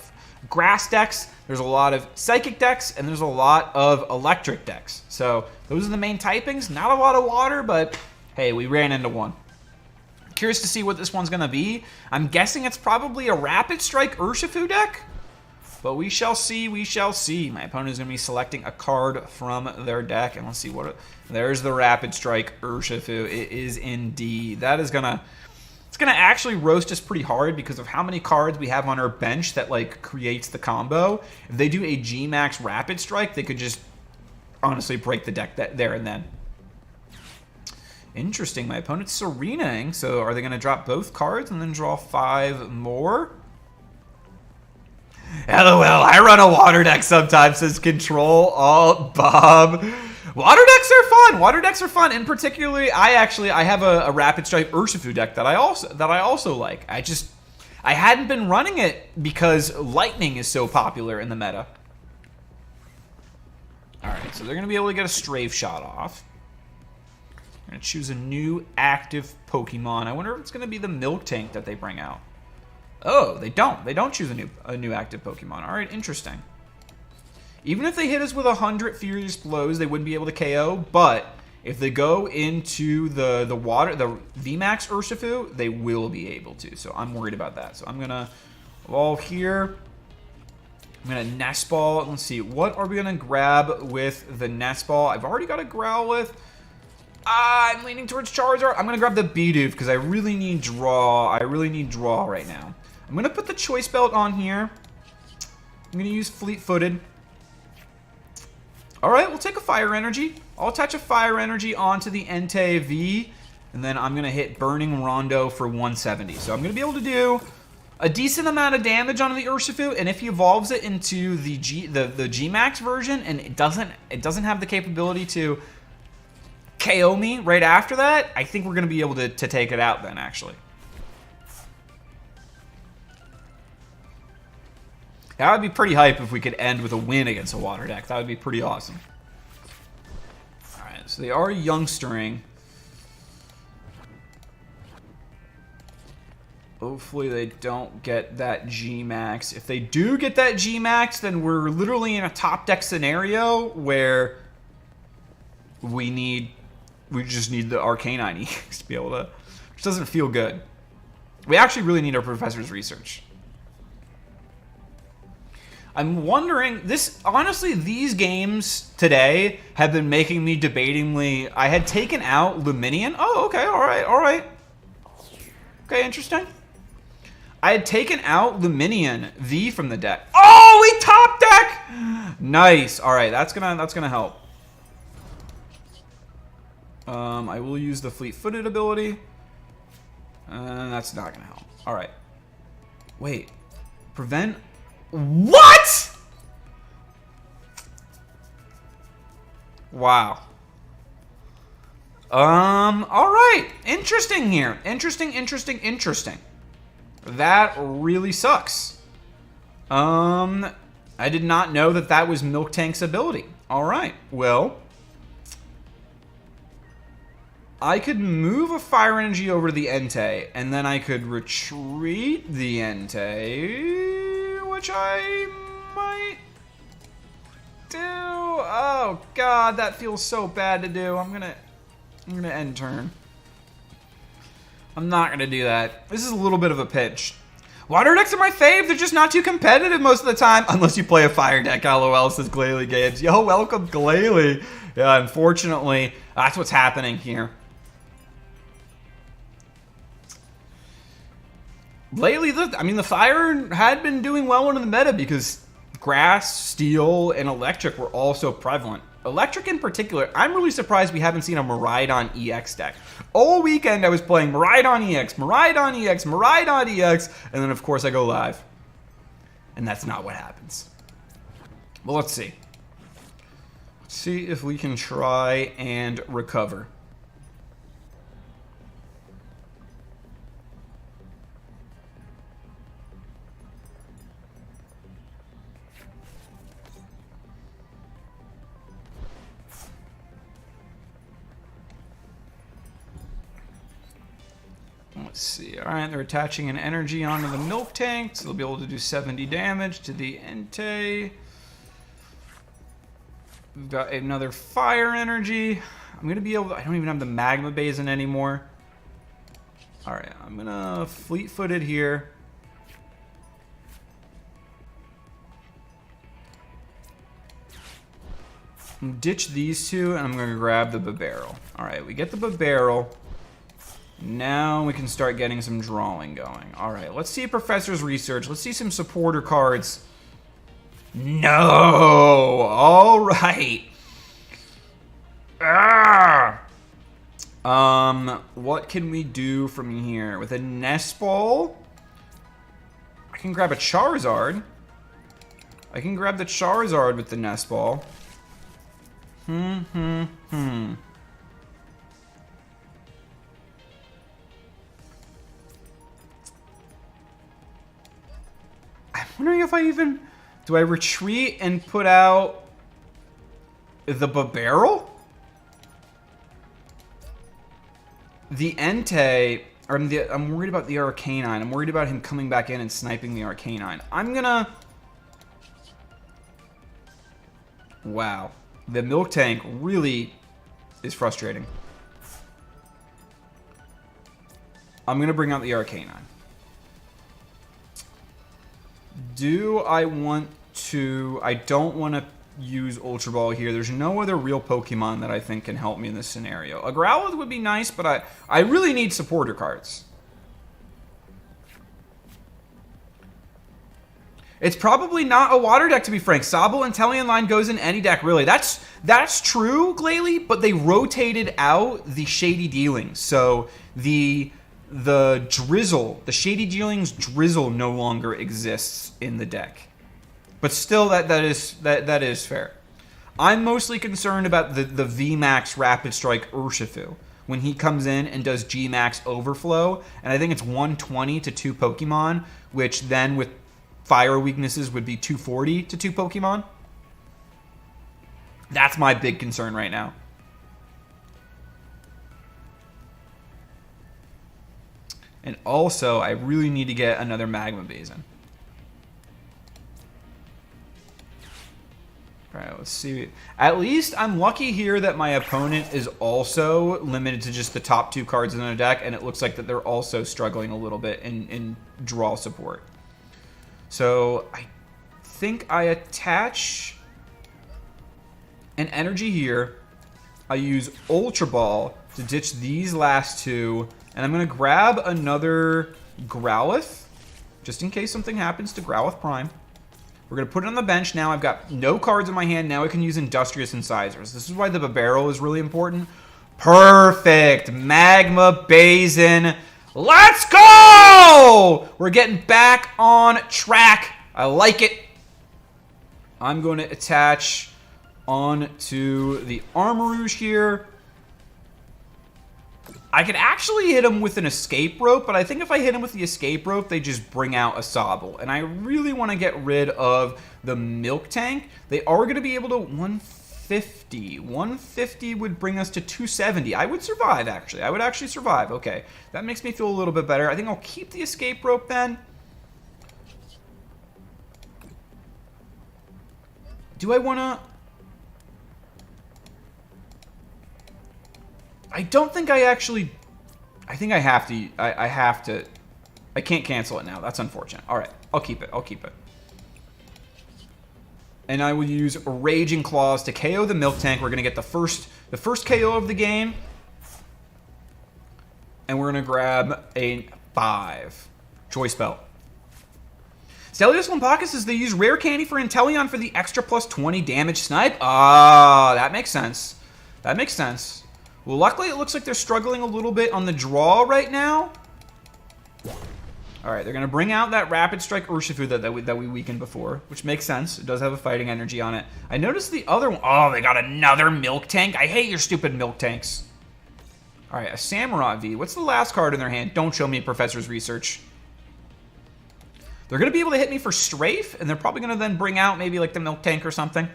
grass decks, there's a lot of psychic decks, and there's a lot of electric decks. So those are the main typings. Not a lot of water, but hey, we ran into one. Curious to see what this one's going to be. I'm guessing it's probably a Rapid Strike Urshifu deck, but we shall see, we shall see. My opponent is going to be selecting a card from their deck, and let's see what there's the Rapid Strike Urshifu. It is indeed. That is going to... it's going to actually roast us pretty hard because of how many cards we have on our bench that, like, creates the combo. If they do a G-Max Rapid Strike, they could just honestly break the deck there and then. Interesting. My opponent's Serenaing, so are they going to drop both cards and then draw 5 more? LOL, I run a water deck sometimes, says Control Alt Bob. Water decks are fun. Water decks are fun, and particularly, I have a Rapid Strike Urshifu deck that I also like. I hadn't been running it because Lightning is so popular in the meta. All right, so they're gonna be able to get a Strafe Shot off. I'm gonna choose a new active Pokemon. I wonder if it's gonna be the Milk Tank that they bring out. Oh, they don't. They don't choose a new active Pokemon. All right, interesting. Even if they hit us with 100 Furious Blows, they wouldn't be able to KO. But if they go into the VMAX Urshifu, they will be able to. So I'm worried about that. So I'm gonna evolve here. I'm gonna Nest Ball. Let's see, what are we gonna grab with the Nest Ball? I've already got a Growlithe. I'm leaning towards Charizard. I'm going to grab the Bidoof because I really need draw. I really need draw right now. I'm going to put the Choice Belt on here. I'm going to use Fleet-Footed. All right, we'll take a Fire Energy. I'll attach a Fire Energy onto the Entei V, and then I'm going to hit Burning Rondo for 170. So I'm going to be able to do a decent amount of damage on the Urshifu, and if he evolves it into the G-Max version, and it doesn't have the capability to KO me right after that, I think we're going to be able to take it out then, actually. That would be pretty hype if we could end with a win against a water deck. That would be pretty awesome. Alright, so they are youngstering. Hopefully they don't get that G-Max. If they do get that G-Max, then we're literally in a top deck scenario where we just need the Arcanine EX to be able to, which doesn't feel good. We actually really need our Professor's Research. I'm wondering, honestly, these games today have been making me debatingly, I had taken out Luminion. Oh, okay, all right. Okay, interesting. I had taken out Luminion V from the deck. Oh, we top deck! Nice. All right, that's gonna help. I will use the Fleet-Footed ability. That's not gonna help. All right. Wait. Prevent. What? Wow. All right. Interesting here. Interesting. That really sucks. I did not know that was Milk Tank's ability. All right. Well, I could move a Fire Energy over to the Entei, and then I could retreat the Entei, which I might do. Oh God, that feels so bad to do. I'm gonna end turn. I'm not gonna do that. This is a little bit of a pinch. Water decks are my fave. They're just not too competitive most of the time, unless you play a fire deck. LOL, says Glalie Games. Yo, welcome Glalie. Yeah, unfortunately, that's what's happening here. Lately, the fire had been doing well into the meta because grass, steel, and electric were all so prevalent. Electric in particular, I'm really surprised we haven't seen a Miraidon EX deck. All weekend I was playing Miraidon EX, and then of course I go live. And that's not what happens. Well, let's see. Let's see if we can try and recover. Let's see. All right, they're attaching an energy onto the Milk Tank, so they'll be able to do 70 damage to the Entei. We've got another Fire Energy. I'm going to be able to... I don't even have the Magma Basin anymore. All right, I'm going to Fleet-Foot it here. Ditch these two, and I'm going to grab the Babarrel. All right, we get the Babarrel. Now we can start getting some drawing going. All right, let's see Professor's Research. Let's see some supporter cards. No! All right. What can we do from here? With a Nest Ball, I can grab a Charizard. I can grab the Charizard with the Nest Ball. I'm wondering if I even... Do I retreat and put out the Babarrel? The Entei... I'm worried about the Arcanine. I'm worried about him coming back in and sniping the Arcanine. I'm gonna... Wow. The Milk Tank really is frustrating. I'm gonna bring out the Arcanine. Do I want to... I don't want to use Ultra Ball here. There's no other real Pokemon that I think can help me in this scenario. A Growlithe would be nice, but I really need supporter cards. It's probably not a water deck, to be frank. Sobble and Teleon line goes in any deck, really. That's true, Glalie, but they rotated out the Shady Dealings. So the Drizzle, the Shady Dealings Drizzle no longer exists in the deck. But still, that is fair. I'm mostly concerned about the VMAX Rapid Strike Urshifu when he comes in and does Gmax Overflow, and I think it's 120 to 2 Pokemon, which then with fire weaknesses would be 240 to 2 Pokemon. That's my big concern right now. And also, I really need to get another Magma Basin. Alright, let's see. At least I'm lucky here that my opponent is also limited to just the top 2 cards in their deck, and it looks like that they're also struggling a little bit in draw support. So I think I attach an energy here. I use Ultra Ball to ditch these last 2, and I'm going to grab another Growlithe, just in case something happens to Growlithe Prime. We're going to put it on the bench now. I've got no cards in my hand. Now I can use Industrious Incisors. This is why the Barrel is really important. Perfect! Magma Basin. Let's go! We're getting back on track. I like it. I'm going to attach onto the Armarouge here. I could actually hit him with an Escape Rope, but I think if I hit him with the Escape Rope, they just bring out a Sobble. And I really want to get rid of the Milk Tank. They are going to be able to 150. 150 would bring us to 270. I would survive, actually. I would actually survive. Okay, that makes me feel a little bit better. I think I'll keep the Escape Rope then. Do I want to... I don't think I actually... I think I have to... I have to... I can't cancel it now. That's unfortunate. All right. I'll keep it. I'll keep it. And I will use Raging Claws to KO the Milk Tank. We're going to get the first KO of the game. And we're going to grab a 5. Choice Belt. Stelios Lampakis says they use Rare Candy for Inteleon for the extra plus 20 damage snipe. Ah, that makes sense. That makes sense. Well, luckily, it looks like they're struggling a little bit on the draw right now. All right, they're going to bring out that Rapid Strike Urshifu that we weakened before, which makes sense. It does have a fighting energy on it. I noticed the other one. Oh, they got another Milk Tank. I hate your stupid Milk Tanks. All right, a Samurott V. What's the last card in their hand? Don't show me Professor's Research. They're going to be able to hit me for Strafe, and they're probably going to then bring out maybe like the Milk Tank or something.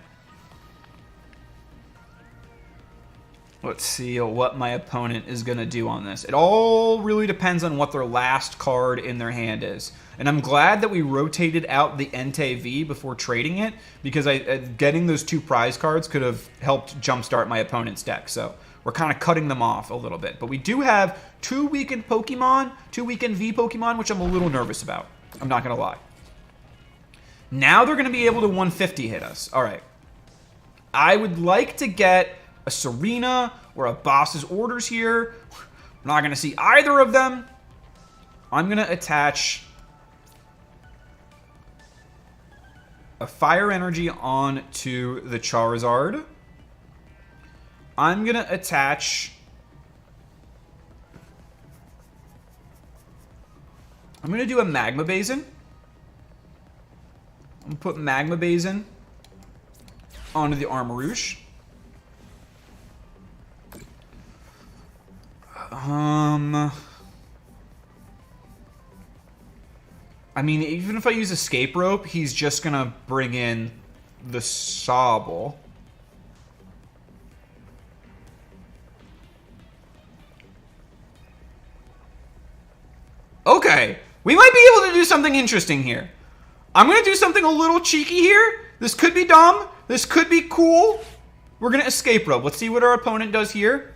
Let's see what my opponent is going to do on this. It all really depends on what their last card in their hand is. And I'm glad that we rotated out the Entei V before trading it, because getting those 2 prize cards could have helped jumpstart my opponent's deck. So we're kind of cutting them off a little bit. But we do have 2 weakened Pokemon, 2 weakened V Pokemon, which I'm a little nervous about. I'm not going to lie. Now they're going to be able to 150 hit us. All right. I would like to get a Serena or a Boss's Orders here. We're not going to see either of them. I'm going to attach a Fire Energy onto the Charizard. I'm going to attach... I'm going to do a Magma Basin. I'm going to put Magma Basin onto the Armarouge. I mean, even if I use Escape Rope, he's just going to bring in the Sobble. Okay, we might be able to do something interesting here. I'm going to do something a little cheeky here. This could be dumb. This could be cool. We're going to Escape Rope. Let's see what our opponent does here.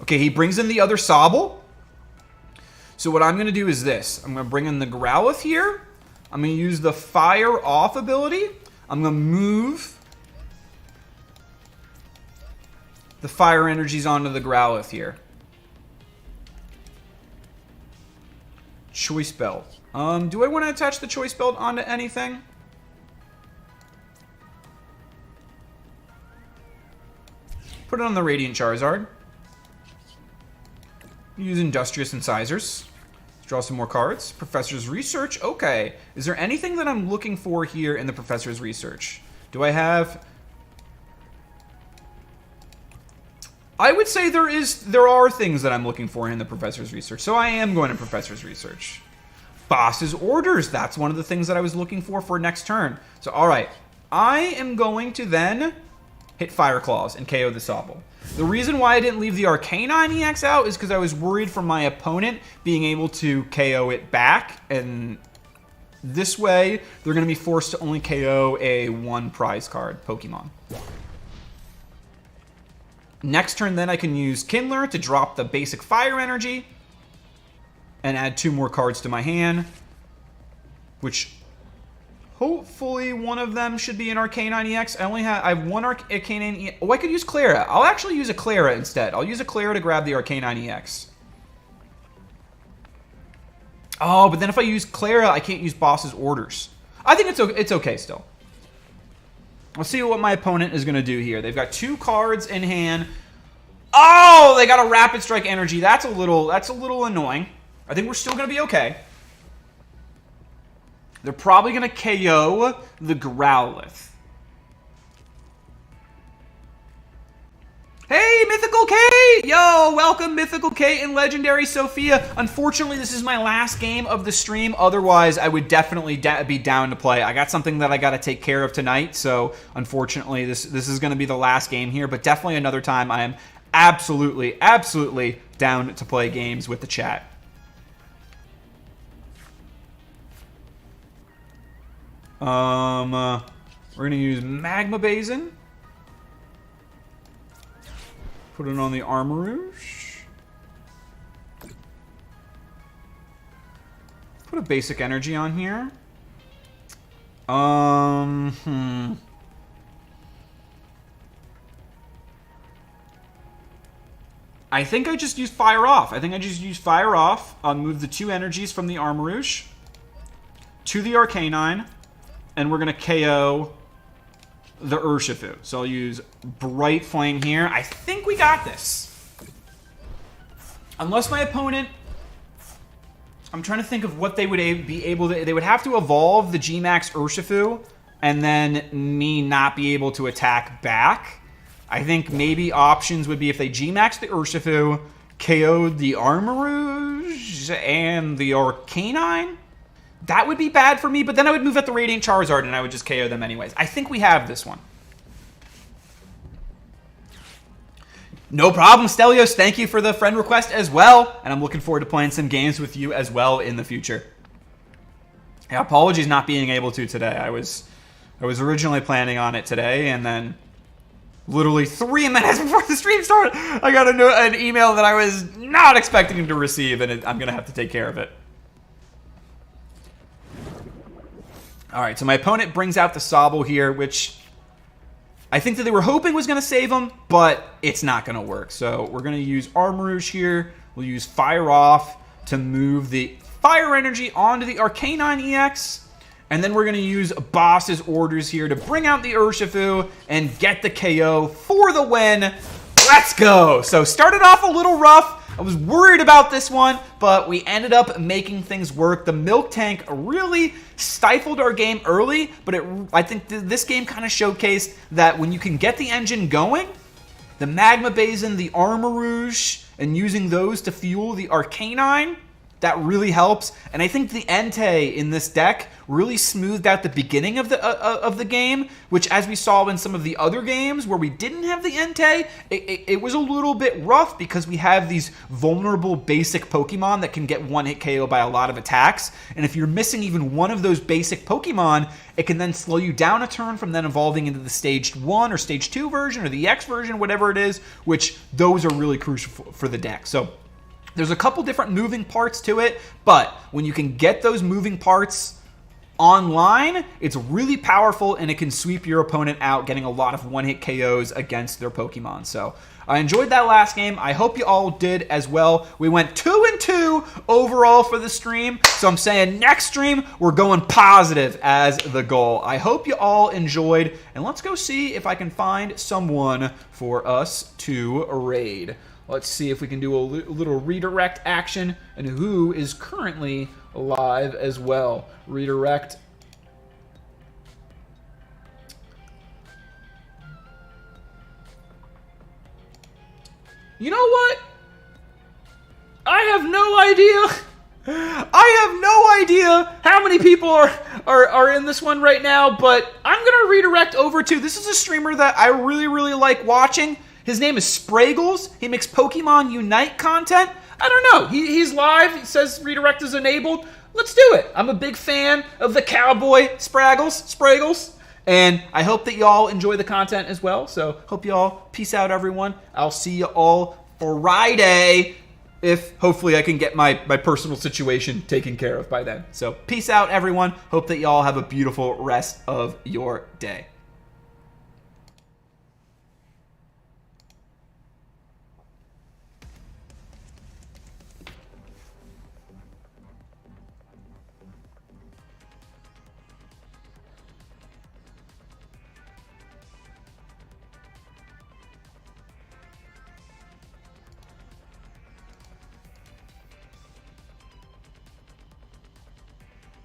Okay, he brings in the other Sobble. So what I'm going to do is this. I'm going to bring in the Growlithe here. I'm going to use the Fire Off ability. I'm going to move the fire energies onto the Growlithe here. Choice Belt. Do I want to attach the Choice Belt onto anything? Put it on the Radiant Charizard. Use Industrious Incisors. Let's draw some more cards. Professor's Research. Okay. Is there anything that I'm looking for here in the Professor's Research? Do I have... I would say there are things that I'm looking for in the Professor's Research. So I am going to Professor's Research. Boss's Orders. That's one of the things that I was looking for next turn. So, alright. I am going to then hit Fire Claws and KO the Sobble. The reason why I didn't leave the Arcanine EX out is because I was worried for my opponent being able to KO it back. And this way, they're going to be forced to only KO a 1 prize card Pokemon. Next turn, then, I can use Kindler to drop the basic fire energy and add 2 more cards to my hand, which hopefully one of them should be an Arcanine EX. I have one Arcanine EX. Oh, I could use Clara. I'll actually use a Clara instead. I'll use a Clara to grab the Arcanine EX. Oh, but then if I use Clara, I can't use Boss's Orders. I think it's okay still. Let's see what my opponent is going to do here. They've got 2 cards in hand. Oh, they got a Rapid Strike Energy. That's a little annoying. I think we're still going to be okay. They're probably going to KO the Growlithe. Hey, Mythical Kate! Yo, welcome, Mythical Kate and Legendary Sophia. Unfortunately, this is my last game of the stream. Otherwise, I would definitely be down to play. I got something that I got to take care of tonight, so unfortunately, this is going to be the last game here. But definitely another time, I am absolutely down to play games with the chat. We're going to use Magma Basin. Put it on the Armarouge. Put a basic energy on here. I think I just used Fire Off. I'll move the 2 energies from the Armarouge to the Arcanine, and we're going to KO the Urshifu. So I'll use Bright Flame here. I think we got this. Unless my opponent... I'm trying to think of what they would be able to... They would have to evolve the G-Max Urshifu and then me not be able to attack back. I think maybe options would be if they G-Max the Urshifu, KO'd the Armarouge and the Arcanine. That would be bad for me, but then I would move at the Radiant Charizard and I would just KO them anyways. I think we have this one. No problem, Stelios. Thank you for the friend request as well. And I'm looking forward to playing some games with you as well in the future. Yeah, apologies not being able to today. I was originally planning on it today, and then literally 3 minutes before the stream started, I got an email that I was not expecting to receive, and I'm going to have to take care of it. All right, so my opponent brings out the Sobble here, which I think that they were hoping was going to save him, but it's not going to work. So we're going to use Armarouge here. We'll use Fire Off to move the Fire Energy onto the Arcanine EX. And then we're going to use Boss's Orders here to bring out the Urshifu and get the KO for the win. Let's go! So started off a little rough. I was worried about this one, but we ended up making things work. The Milk Tank really stifled our game early, but I think this game kind of showcased that when you can get the engine going, the Magma Basin, the Armarouge, and using those to fuel the Arcanine, that really helps. And I think the Entei in this deck really smoothed out the beginning of the game, which, as we saw in some of the other games where we didn't have the Entei, it was a little bit rough because we have these vulnerable basic Pokemon that can get one-hit KO by a lot of attacks. And if you're missing even one of those basic Pokemon, it can then slow you down a turn from then evolving into the Stage 1 or Stage 2 version or the X version, whatever it is, which those are really crucial for the deck. So there's a couple different moving parts to it, but when you can get those moving parts Online, it's really powerful and it can sweep your opponent out, getting a lot of one-hit KOs against their Pokemon. So I enjoyed that last game. I hope you all did as well. We went 2-2 overall for the stream. So I'm saying next stream, we're going positive as the goal. I hope you all enjoyed. And let's go see if I can find someone for us to raid. Let's see if we can do a little redirect action and who is currently live as well. Redirect. You know what? I have no idea. I have no idea how many people are in this one right now, but I'm going to redirect over to, this is a streamer that I really, really like watching. His name is Spraggles. He makes Pokemon Unite content. I don't know. He's live. He says redirect is enabled. Let's do it. I'm a big fan of the cowboy Spraggles. And I hope that y'all enjoy the content as well. So hope y'all peace out, everyone. I'll see you all Friday if hopefully I can get my personal situation taken care of by then. So peace out, everyone. Hope that y'all have a beautiful rest of your day.